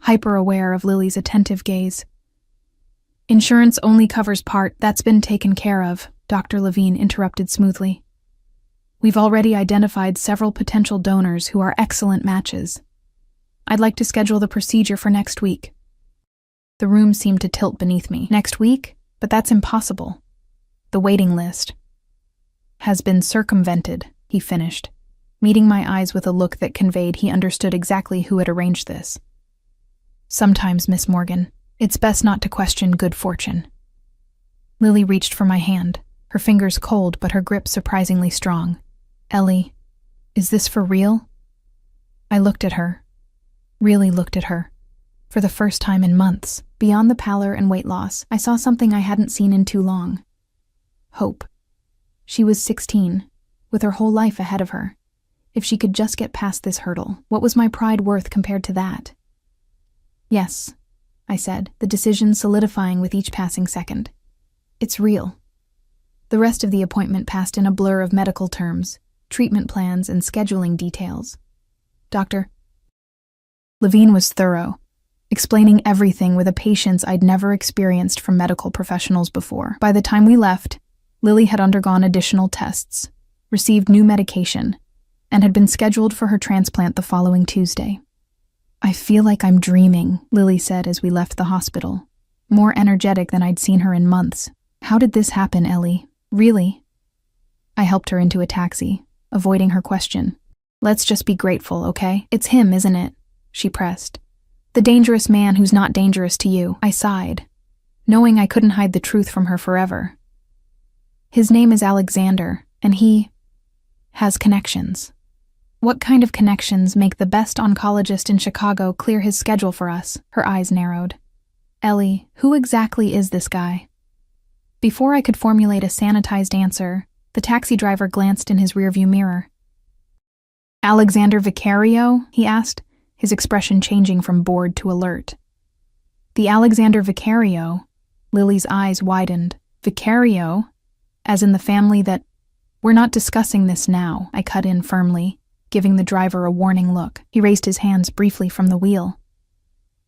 hyper-aware of Lily's attentive gaze. "Insurance only covers part. That's been taken care of," Dr. Levine interrupted smoothly. "We've already identified several potential donors who are excellent matches. I'd like to schedule the procedure for next week." The room seemed to tilt beneath me. "Next week? But that's impossible. The waiting list has been circumvented," he finished, meeting my eyes with a look that conveyed he understood exactly who had arranged this. "Sometimes, Miss Morgan, it's best not to question good fortune." Lily reached for my hand, her fingers cold but her grip surprisingly strong. "Ellie, is this for real?" I looked at her, really looked at her. For the first time in months, beyond the pallor and weight loss, I saw something I hadn't seen in too long. Hope. She was 16, with her whole life ahead of her. If she could just get past this hurdle, what was my pride worth compared to that? "Yes," I said, the decision solidifying with each passing second. "It's real." The rest of the appointment passed in a blur of medical terms, treatment plans, and scheduling details. Dr. Levine was thorough, explaining everything with a patience I'd never experienced from medical professionals before. By the time we left, Lily had undergone additional tests, received new medication, and had been scheduled for her transplant the following Tuesday. "I feel like I'm dreaming," Lily said as we left the hospital, more energetic than I'd seen her in months. "How did this happen, Ellie? Really?" I helped her into a taxi, avoiding her question. "Let's just be grateful, okay? It's him, isn't it?" she pressed. "The dangerous man who's not dangerous to you." I sighed, knowing I couldn't hide the truth from her forever. "His name is Alexander, and he has connections." "What kind of connections make the best oncologist in Chicago clear his schedule for us?" Her eyes narrowed. "Ellie, who exactly is this guy?" Before I could formulate a sanitized answer, the taxi driver glanced in his rearview mirror. "Alexander Vicario?" he asked, his expression changing from bored to alert. "The Alexander Vicario?" Lily's eyes widened. "Vicario? As in the family that—" "We're not discussing this now," I cut in firmly, giving the driver a warning look. He raised his hands briefly from the wheel.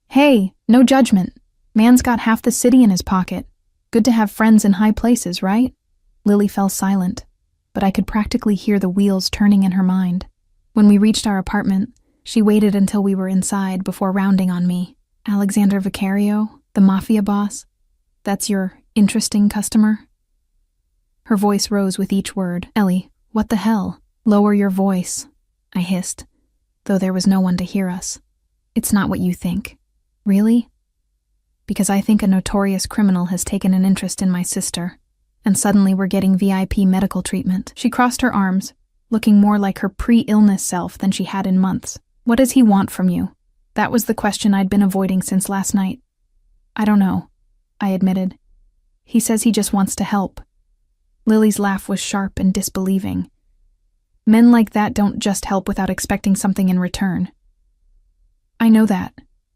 "Hey, no judgment. Man's got half the city in his pocket. Good to have friends in high places, right?" Lily fell silent, but I could practically hear the wheels turning in her mind. When we reached our apartment, she waited until we were inside before rounding on me. "Alexander Vicario, the Mafia boss? That's your interesting customer?" Her voice rose with each word. "Ellie, what the hell? Lower your voice," I hissed, though there was no one to hear us. "It's not what you think." "Really?" "Because I think a notorious criminal has taken an interest in my sister." and suddenly we're getting VIP medical treatment. She crossed her arms, looking more like her pre-illness self than she had in months. What does he want from you? That was the question I'd been avoiding since last night. I don't know, I admitted. He says he just wants to help. Lily's laugh was sharp and disbelieving. Men like that don't just help without expecting something in return. I know that,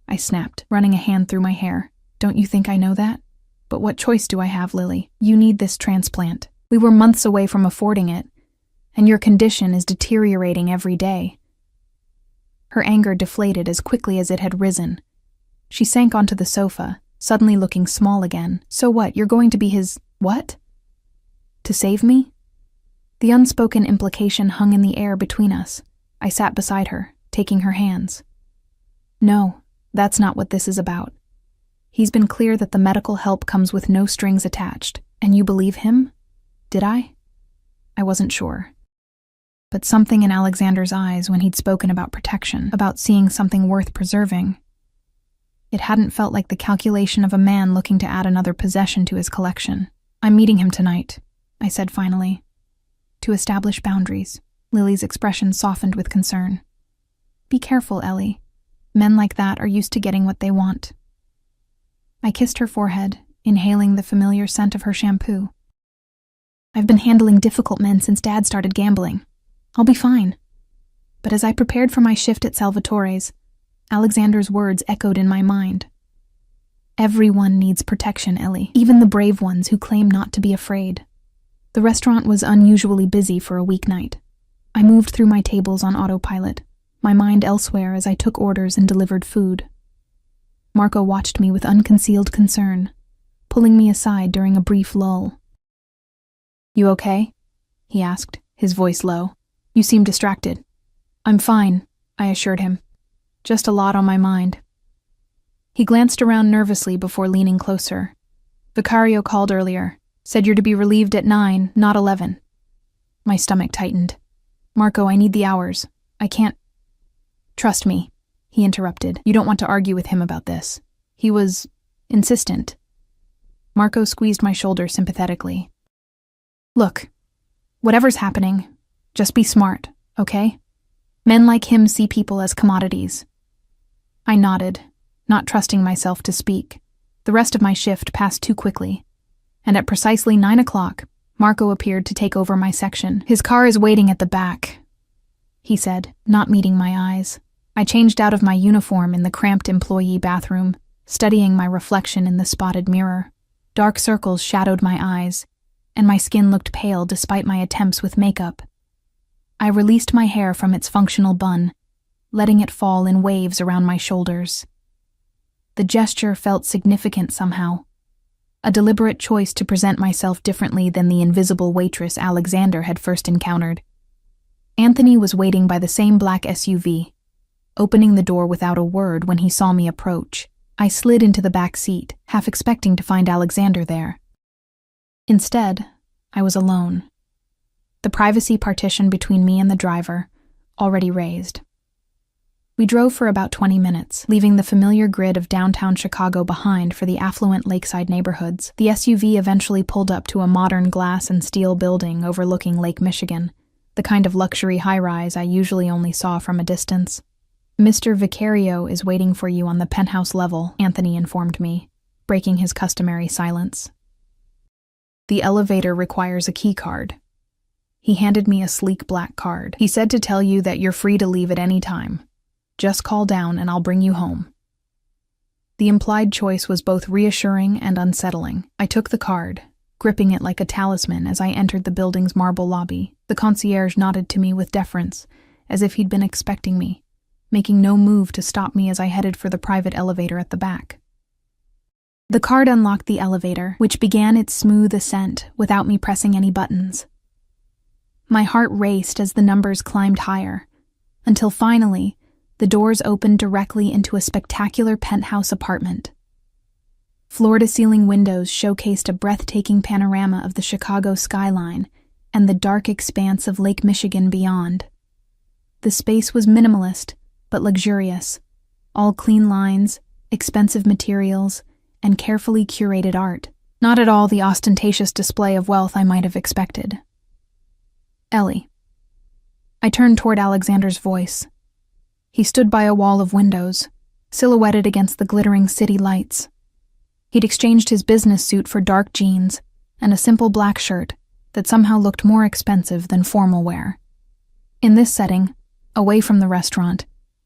I snapped, running a hand through my hair. Don't you think I know that? But what choice do I have, Lily? You need this transplant. We were months away from affording it, and your condition is deteriorating every day. Her anger deflated as quickly as it had risen. She sank onto the sofa, suddenly looking small again. So what, you're going to be his… what? To save me? The unspoken implication hung in the air between us. I sat beside her, taking her hands. No, that's not what this is about. He's been clear that the medical help comes with no strings attached. And you believe him? Did I? I wasn't sure. But something in Alexander's eyes when he'd spoken about protection, about seeing something worth preserving, it hadn't felt like the calculation of a man looking to add another possession to his collection. I'm meeting him tonight, I said finally. To establish boundaries. Lily's expression softened with concern. Be careful, Ellie. Men like that are used to getting what they want. I kissed her forehead, inhaling the familiar scent of her shampoo. I've been handling difficult men since Dad started gambling. I'll be fine. But as I prepared for my shift at Salvatore's, Alexander's words echoed in my mind. Everyone needs protection, Ellie, even the brave ones who claim not to be afraid. The restaurant was unusually busy for a weeknight. I moved through my tables on autopilot, my mind elsewhere as I took orders and delivered food. Marco watched me with unconcealed concern, pulling me aside during a brief lull. You okay? He asked, his voice low. You seem distracted. I'm fine, I assured him. Just a lot on my mind. He glanced around nervously before leaning closer. Vicario called earlier, said you're to be relieved at 9, not 11. My stomach tightened. Marco, I need the hours. I can't… Trust me, he interrupted. You don't want to argue with him about this. He was… insistent. Marco squeezed my shoulder sympathetically. Look, whatever's happening, just be smart, okay? Men like him see people as commodities. I nodded, not trusting myself to speak. The rest of my shift passed too quickly, and at precisely 9 o'clock, Marco appeared to take over my section. His car is waiting at the back, he said, not meeting my eyes. I changed out of my uniform in the cramped employee bathroom, studying my reflection in the spotted mirror. Dark circles shadowed my eyes, and my skin looked pale despite my attempts with makeup. I released my hair from its functional bun, letting it fall in waves around my shoulders. The gesture felt significant somehow, a deliberate choice to present myself differently than the invisible waitress Alexander had first encountered. Anthony was waiting by the same black SUV, opening the door without a word when he saw me approach. I slid into the back seat, half expecting to find Alexander there. Instead, I was alone. The privacy partition between me and the driver, already raised. We drove for about 20 minutes, leaving the familiar grid of downtown Chicago behind for the affluent lakeside neighborhoods. The SUV eventually pulled up to a modern glass and steel building overlooking Lake Michigan, the kind of luxury high-rise I usually only saw from a distance. Mr. Vicario is waiting for you on the penthouse level, Anthony informed me, breaking his customary silence. The elevator requires a key card. He handed me a sleek black card. He said to tell you that you're free to leave at any time. Just call down and I'll bring you home. The implied choice was both reassuring and unsettling. I took the card, gripping it like a talisman as I entered the building's marble lobby. The concierge nodded to me with deference, as if he'd been expecting me, making no move to stop me as I headed for the private elevator at the back. The card unlocked the elevator, which began its smooth ascent without me pressing any buttons. My heart raced as the numbers climbed higher, until finally, the doors opened directly into a spectacular penthouse apartment. Floor-to-ceiling windows showcased a breathtaking panorama of the Chicago skyline and the dark expanse of Lake Michigan beyond. The space was minimalist, but luxurious, all clean lines, expensive materials, and carefully curated art. Not at all the ostentatious display of wealth I might have expected. Ellie. I turned toward Alexander's voice. He stood by a wall of windows, silhouetted against the glittering city lights. He'd exchanged his business suit for dark jeans and a simple black shirt that somehow looked more expensive than formal wear. In this setting, away from the restaurant,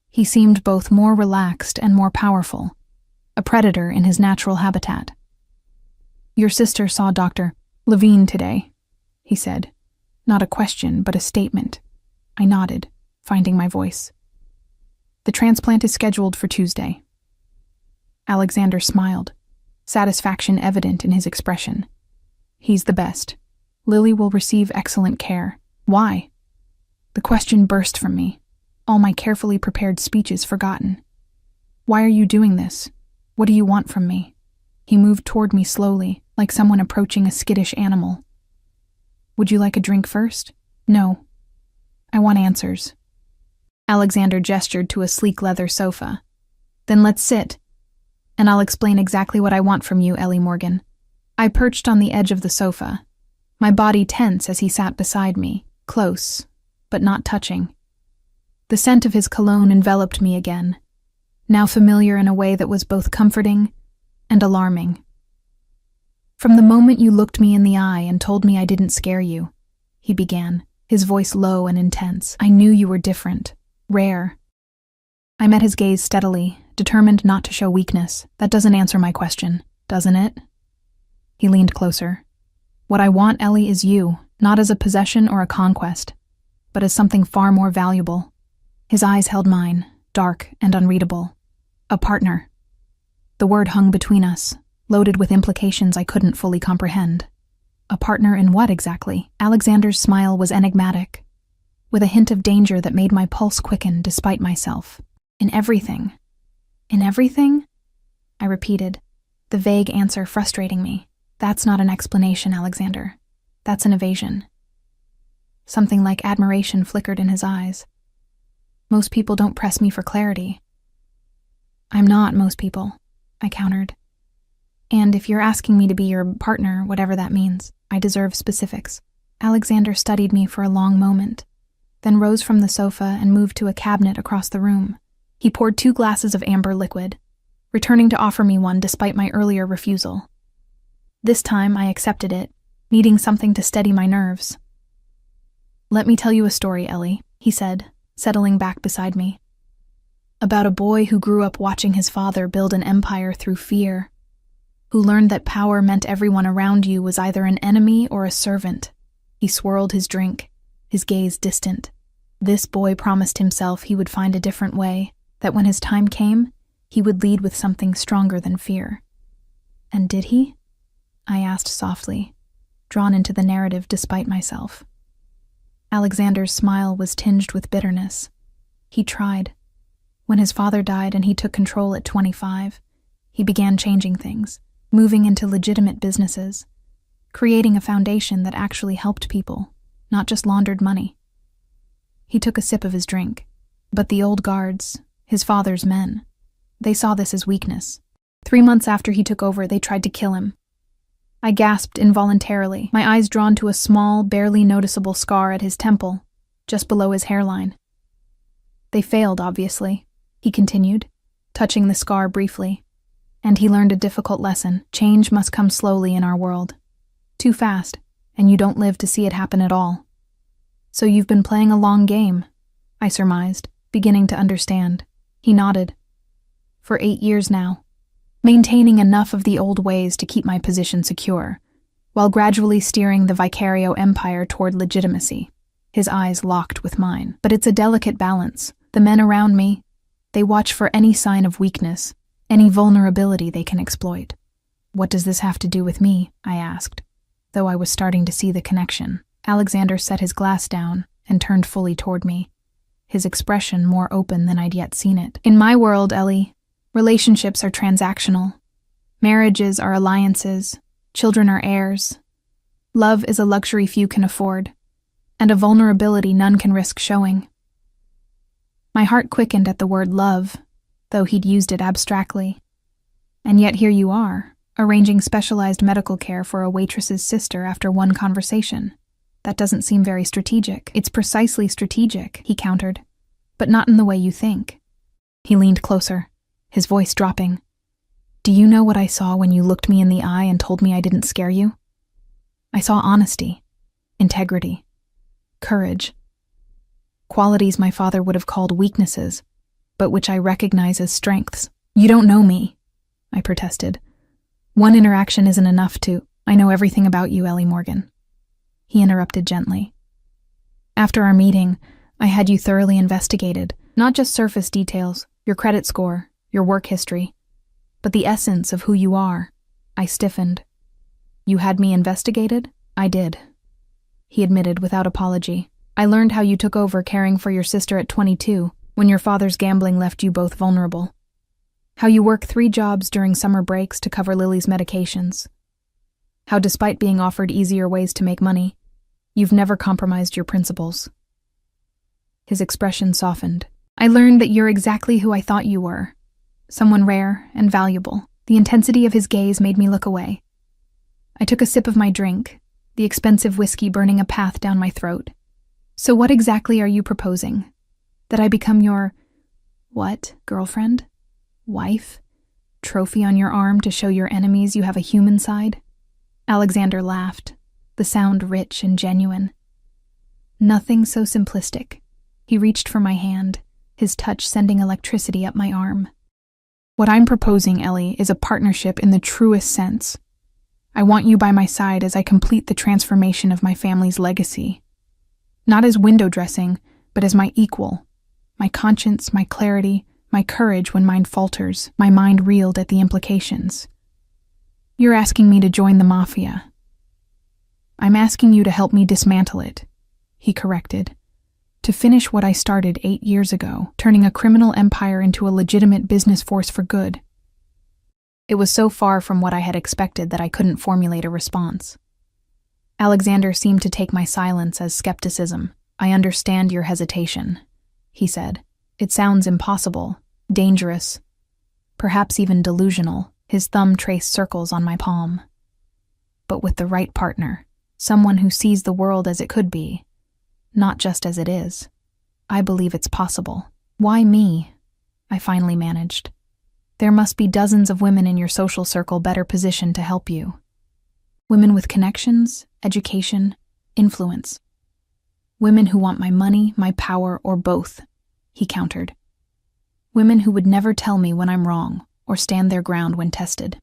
he seemed both more relaxed and more powerful, a predator in his natural habitat. "Your sister saw Dr. Levine today," he said. Not a question, but a statement. I nodded, finding my voice. "The transplant is scheduled for Tuesday." Alexander smiled, satisfaction evident in his expression. "He's the best. Lily will receive excellent care. Why?" The question burst from me, all my carefully prepared speeches forgotten. "Why are you doing this? What do you want from me?" He moved toward me slowly, like someone approaching a skittish animal. "Would you like a drink first?" "No. I want answers." Alexander gestured to a sleek leather sofa. "Then let's sit, and I'll explain exactly what I want from you, Ellie Morgan." I perched on the edge of the sofa, my body tense as he sat beside me, close, but not touching. The scent of his cologne enveloped me again, now familiar in a way that was both comforting and alarming. "From the moment you looked me in the eye and told me I didn't scare you," he began, his voice low and intense, "I knew you were different, rare." I met his gaze steadily, determined not to show weakness. "That doesn't answer my question, doesn't it?" He leaned closer. "What I want, Ellie, is you, not as a possession or a conquest, but as something far more valuable." His eyes held mine, dark and unreadable. "A partner." The word hung between us, loaded with implications I couldn't fully comprehend. A partner in what exactly? Alexander's smile was enigmatic, with a hint of danger that made my pulse quicken despite myself. "In everything." "In everything?" I repeated, the vague answer frustrating me. "That's not an explanation, Alexander. That's an evasion." Something like admiration flickered in his eyes. "Most people don't press me for clarity." "I'm not most people," I countered. "And if you're asking me to be your partner, whatever that means, I deserve specifics." Alexander studied me for a long moment, then rose from the sofa and moved to a cabinet across the room. He poured 2 glasses of amber liquid, returning to offer me one despite my earlier refusal. This time I accepted it, needing something to steady my nerves. "Let me tell you a story, Ellie," he said, settling back beside me. "About a boy who grew up watching his father build an empire through fear, who learned that power meant everyone around you was either an enemy or a servant." He swirled his drink, his gaze distant. "This boy promised himself he would find a different way, that when his time came, he would lead with something stronger than fear." "And did he?" I asked softly, drawn into the narrative despite myself. Alexander's smile was tinged with bitterness. He tried. When his father died and he took control at 25, he began changing things, moving into legitimate businesses, creating a foundation that actually helped people, not just laundered money. He took a sip of his drink, but the old guards, his father's men, they saw this as weakness. 3 months after he took over, they tried to kill him. I gasped involuntarily, my eyes drawn to a small, barely noticeable scar at his temple, just below his hairline. "They failed, obviously," he continued, touching the scar briefly. "And he learned a difficult lesson. Change must come slowly in our world. Too fast, and you don't live to see it happen at all." "So you've been playing a long game," I surmised, beginning to understand. He nodded. "For 8 years now. Maintaining enough of the old ways to keep my position secure, while gradually steering the Vicario empire toward legitimacy." His eyes locked with mine. "But it's a delicate balance. The men around me, they watch for any sign of weakness, any vulnerability they can exploit." "What does this have to do with me?" I asked, though I was starting to see the connection. Alexander set his glass down and turned fully toward me, his expression more open than I'd yet seen it. "In my world, Ellie, relationships are transactional. Marriages are alliances. Children are heirs. Love is a luxury few can afford, and a vulnerability none can risk showing." My heart quickened at the word love, though he'd used it abstractly. "And yet here you are, Arranging specialized medical care for a waitress's sister after one conversation. That doesn't seem very strategic. It's precisely strategic, he countered. But not in the way you think. He leaned closer, his voice dropping. Do you know what I saw when you looked me in the eye and told me I didn't scare you? I saw honesty, integrity, courage. Qualities my father would have called weaknesses, but which I recognize as strengths. You don't know me, I protested. One interaction isn't enough to— I know everything about you, Ellie Morgan. He interrupted gently. After our meeting, I had you thoroughly investigated, not just surface details, your credit score, your work history, but the essence of who you are. I stiffened. You had me investigated? I did. He admitted without apology. I learned how you took over caring for your sister at 22, when your father's gambling left you both vulnerable. How you work 3 jobs during summer breaks to cover Lily's medications. How despite being offered easier ways to make money, you've never compromised your principles. His expression softened. I learned that you're exactly who I thought you were. Someone rare and valuable. The intensity of his gaze made me look away. I took a sip of my drink, the expensive whiskey burning a path down my throat. So what exactly are you proposing? That I become your— what, girlfriend? Wife? Trophy on your arm to show your enemies you have a human side? Alexander laughed, the sound rich and genuine. Nothing so simplistic. He reached for my hand, his touch sending electricity up my arm. What I'm proposing, Ellie, is a partnership in the truest sense. I want you by my side as I complete the transformation of my family's legacy. Not as window dressing, but as my equal. My conscience, my clarity, my courage when mine falters, my mind reeled at the implications. You're asking me to join the Mafia. I'm asking you to help me dismantle it, he corrected. To finish what I started 8 years ago, turning a criminal empire into a legitimate business force for good. It was so far from what I had expected that I couldn't formulate a response. Alexander seemed to take my silence as skepticism. I understand your hesitation, he said. It sounds impossible, dangerous, perhaps even delusional. His thumb traced circles on my palm. But with the right partner, someone who sees the world as it could be, not just as it is, I believe it's possible. Why me? I finally managed. There must be dozens of women in your social circle better positioned to help you. Women with connections, education, influence. Women who want my money, my power, or both, he countered. Women who would never tell me when I'm wrong or stand their ground when tested.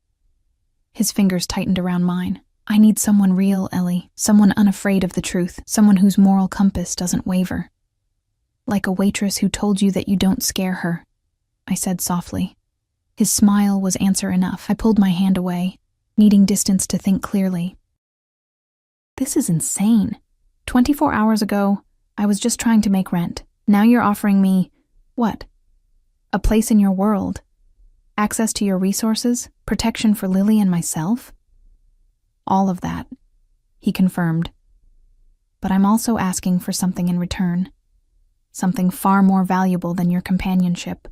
His fingers tightened around mine. I need someone real, Ellie, someone unafraid of the truth, someone whose moral compass doesn't waver. Like a waitress who told you that you don't scare her, I said softly. His smile was answer enough. I pulled my hand away, needing distance to think clearly. This is insane. 24 hours ago, I was just trying to make rent. Now you're offering me— what? A place in your world? Access to your resources? Protection for Lily and myself? All of that, he confirmed. But I'm also asking for something in return. Something far more valuable than your companionship,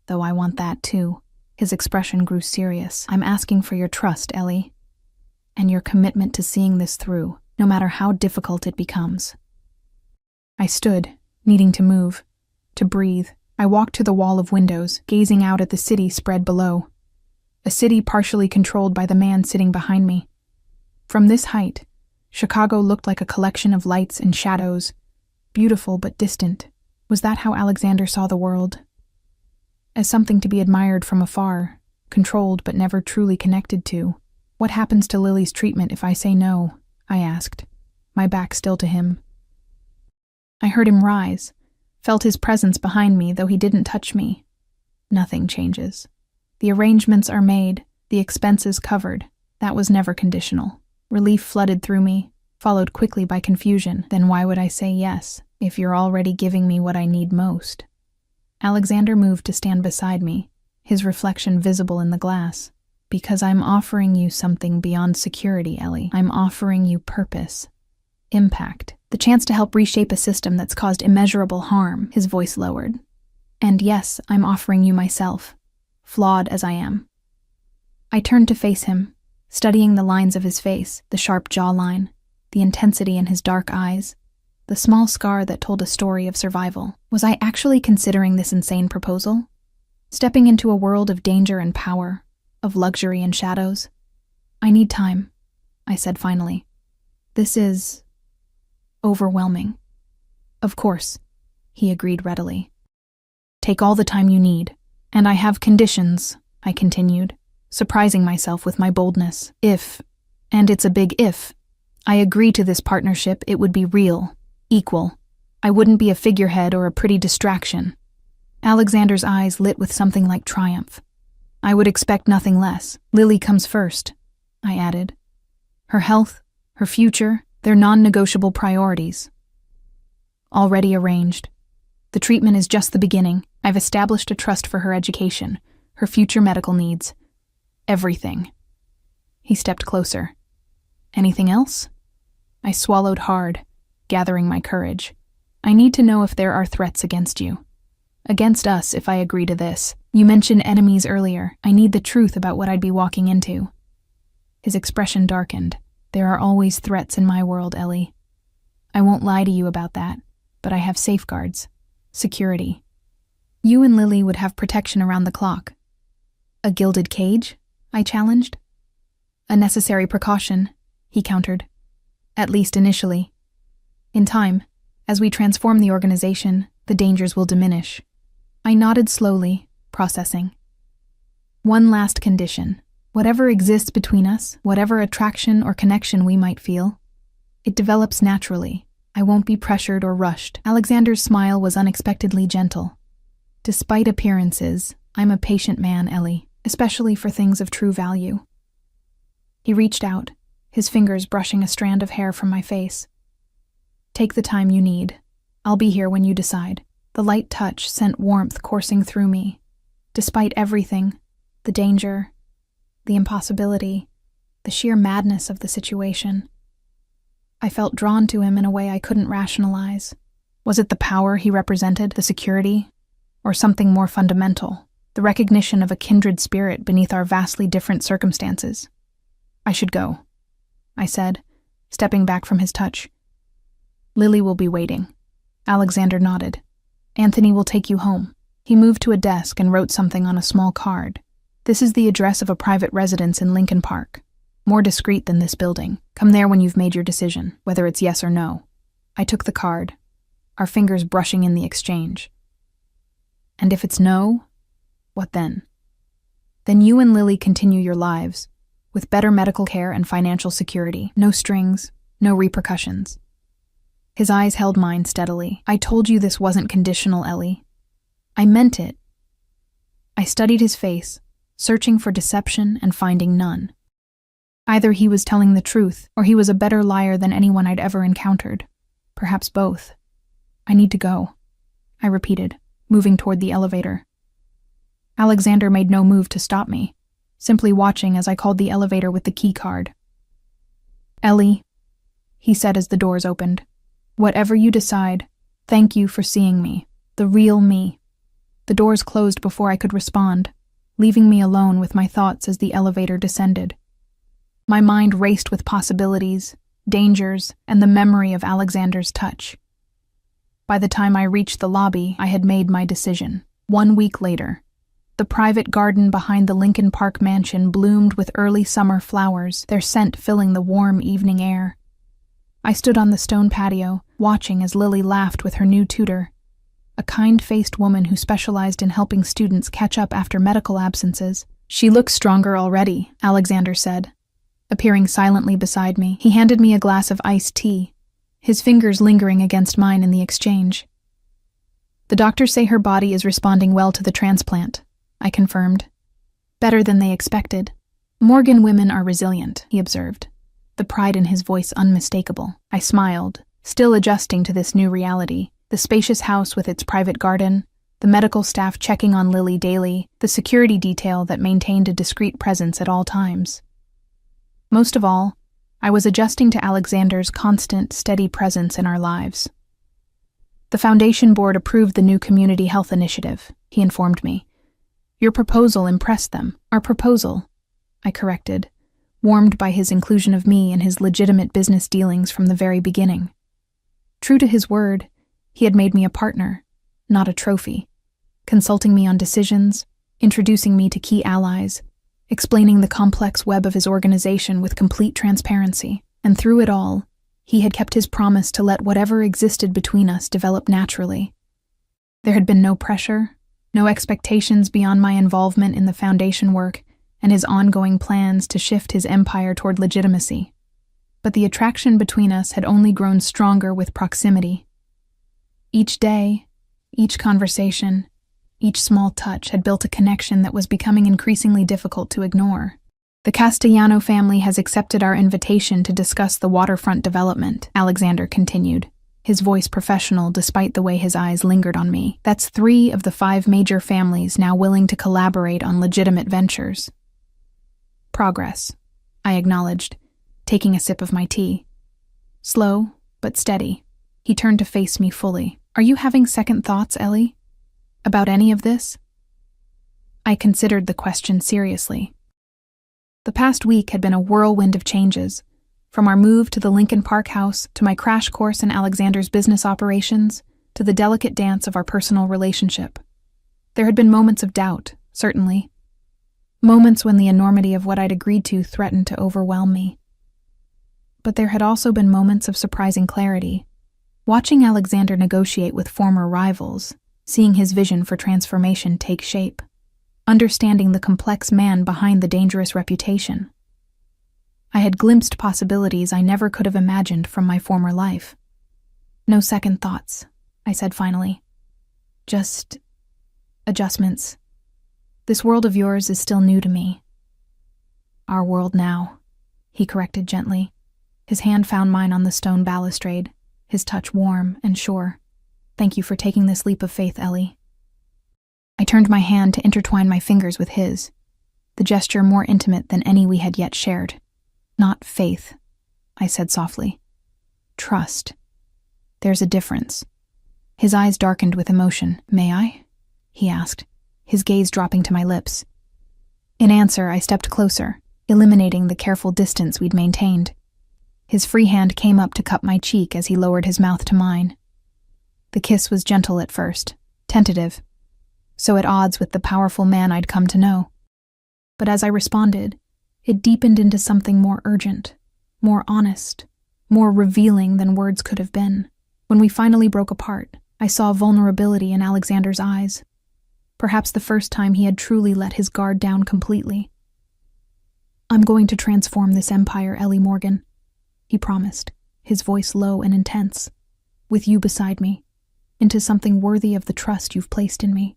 though I want that too. His expression grew serious. I'm asking for your trust, Ellie, and your commitment to seeing this through, no matter how difficult it becomes. I stood, needing to move, to breathe. I walked to the wall of windows, gazing out at the city spread below. A city partially controlled by the man sitting behind me. From this height, Chicago looked like a collection of lights and shadows, beautiful but distant. Was that how Alexander saw the world? As something to be admired from afar, controlled but never truly connected to. What happens to Lily's treatment if I say no? I asked, my back still to him. I heard him rise, felt his presence behind me, though he didn't touch me. Nothing changes. The arrangements are made, the expenses covered. That was never conditional. Relief flooded through me, followed quickly by confusion. Then why would I say yes, if you're already giving me what I need most? Alexander moved to stand beside me, his reflection visible in the glass. Because I'm offering you something beyond security, Ellie. I'm offering you purpose, impact, the chance to help reshape a system that's caused immeasurable harm. His voice lowered. And yes, I'm offering you myself, flawed as I am. I turned to face him, studying the lines of his face, the sharp jawline, the intensity in his dark eyes, the small scar that told a story of survival. Was I actually considering this insane proposal? Stepping into a world of danger and power, of luxury and shadows? I need time, I said finally. This is overwhelming. Of course, he agreed readily. Take all the time you need. And I have conditions, I continued, surprising myself with my boldness. If, and it's a big if, I agree to this partnership, it would be real, equal. I wouldn't be a figurehead or a pretty distraction. Alexander's eyes lit with something like triumph. I would expect nothing less. Lily comes first, I added. Her health, her future, they're non-negotiable priorities. Already arranged. The treatment is just the beginning. I've established a trust for her education, her future medical needs. Everything. He stepped closer. Anything else? I swallowed hard, gathering my courage. I need to know if there are threats against you. Against us, if I agree to this. You mentioned enemies earlier. I need the truth about what I'd be walking into. His expression darkened. There are always threats in my world, Ellie. I won't lie to you about that, but I have safeguards. Security. You and Lily would have protection around the clock. A gilded cage? I challenged. A necessary precaution, he countered. At least initially. In time, as we transform the organization, the dangers will diminish. I nodded slowly, processing. One last condition. Whatever exists between us, whatever attraction or connection we might feel, it develops naturally. I won't be pressured or rushed. Alexander's smile was unexpectedly gentle. Despite appearances, I'm a patient man, Ellie, especially for things of true value. He reached out, his fingers brushing a strand of hair from my face. Take the time you need. I'll be here when you decide. The light touch sent warmth coursing through me. Despite everything, the danger, the impossibility, the sheer madness of the situation, I felt drawn to him in a way I couldn't rationalize. Was it the power he represented, the security, or something more fundamental, the recognition of a kindred spirit beneath our vastly different circumstances? I should go, I said, stepping back from his touch. Lily will be waiting. Alexander nodded. Anthony will take you home. He moved to a desk and wrote something on a small card. This is the address of a private residence in Lincoln Park. More discreet than this building. Come there when you've made your decision, whether it's yes or no. I took the card, our fingers brushing in the exchange. And if it's no, what then? Then you and Lily continue your lives, with better medical care and financial security. No strings, no repercussions. His eyes held mine steadily. I told you this wasn't conditional, Ellie. I meant it. I studied his face, searching for deception and finding none. Either he was telling the truth, or he was a better liar than anyone I'd ever encountered. Perhaps both. I need to go, I repeated, moving toward the elevator. Alexander made no move to stop me, simply watching as I called the elevator with the key card. Ellie, he said as the doors opened, whatever you decide, thank you for seeing me, the real me. The doors closed before I could respond, leaving me alone with my thoughts as the elevator descended. My mind raced with possibilities, dangers, and the memory of Alexander's touch. By the time I reached the lobby, I had made my decision. 1 week later, the private garden behind the Lincoln Park mansion bloomed with early summer flowers, their scent filling the warm evening air. I stood on the stone patio, watching as Lily laughed with her new tutor, a kind-faced woman who specialized in helping students catch up after medical absences. She looks stronger already, Alexander said. Appearing silently beside me, he handed me a glass of iced tea, his fingers lingering against mine in the exchange. The doctors say her body is responding well to the transplant, I confirmed. Better than they expected. Morgan women are resilient, he observed, the pride in his voice unmistakable. I smiled, still adjusting to this new reality. The spacious house with its private garden, the medical staff checking on Lily daily, the security detail that maintained a discreet presence at all times. Most of all, I was adjusting to Alexander's constant, steady presence in our lives. The Foundation Board approved the new community health initiative, he informed me. Your proposal impressed them. Our proposal, I corrected, warmed by his inclusion of me in his legitimate business dealings from the very beginning. True to his word, he had made me a partner, not a trophy, consulting me on decisions, introducing me to key allies, explaining the complex web of his organization with complete transparency. And through it all, he had kept his promise to let whatever existed between us develop naturally. There had been no pressure, no expectations beyond my involvement in the foundation work and his ongoing plans to shift his empire toward legitimacy. But the attraction between us had only grown stronger with proximity. Each day, each conversation, each small touch had built a connection that was becoming increasingly difficult to ignore. The Castellano family has accepted our invitation to discuss the waterfront development, Alexander continued, his voice professional despite the way his eyes lingered on me. That's 3 of the 5 major families now willing to collaborate on legitimate ventures. Progress, I acknowledged, taking a sip of my tea. Slow, but steady. He turned to face me fully. Are you having second thoughts, Ellie? About any of this? I considered the question seriously. The past week had been a whirlwind of changes, from our move to the Lincoln Park house to my crash course in Alexander's business operations to the delicate dance of our personal relationship. There had been moments of doubt, certainly. Moments when the enormity of what I'd agreed to threatened to overwhelm me. But there had also been moments of surprising clarity. Watching Alexander negotiate with former rivals, seeing his vision for transformation take shape, understanding the complex man behind the dangerous reputation. I had glimpsed possibilities I never could have imagined from my former life. No second thoughts, I said finally. Just adjustments. This world of yours is still new to me. Our world now, he corrected gently. His hand found mine on the stone balustrade, his touch warm and sure. Thank you for taking this leap of faith, Ellie. I turned my hand to intertwine my fingers with his, the gesture more intimate than any we had yet shared. Not faith, I said softly. Trust. There's a difference. His eyes darkened with emotion. May I? He asked, his gaze dropping to my lips. In answer, I stepped closer, eliminating the careful distance we'd maintained. His free hand came up to cup my cheek as he lowered his mouth to mine. The kiss was gentle at first, tentative, so at odds with the powerful man I'd come to know. But as I responded, it deepened into something more urgent, more honest, more revealing than words could have been. When we finally broke apart, I saw vulnerability in Alexander's eyes. Perhaps the first time he had truly let his guard down completely. I'm going to transform this empire, Ellie Morgan, he promised, his voice low and intense, with you beside me, into something worthy of the trust you've placed in me.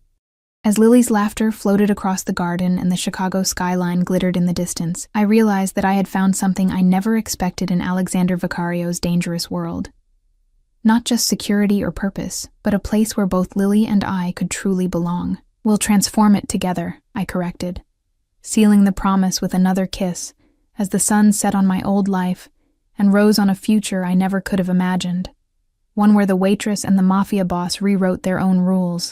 As Lily's laughter floated across the garden and the Chicago skyline glittered in the distance, I realized that I had found something I never expected in Alexander Vicario's dangerous world. Not just security or purpose, but a place where both Lily and I could truly belong. We'll transform it together, I corrected, sealing the promise with another kiss as the sun set on my old life and rose on a future I never could have imagined, one where the Waitress and the Mafia boss rewrote their own rules.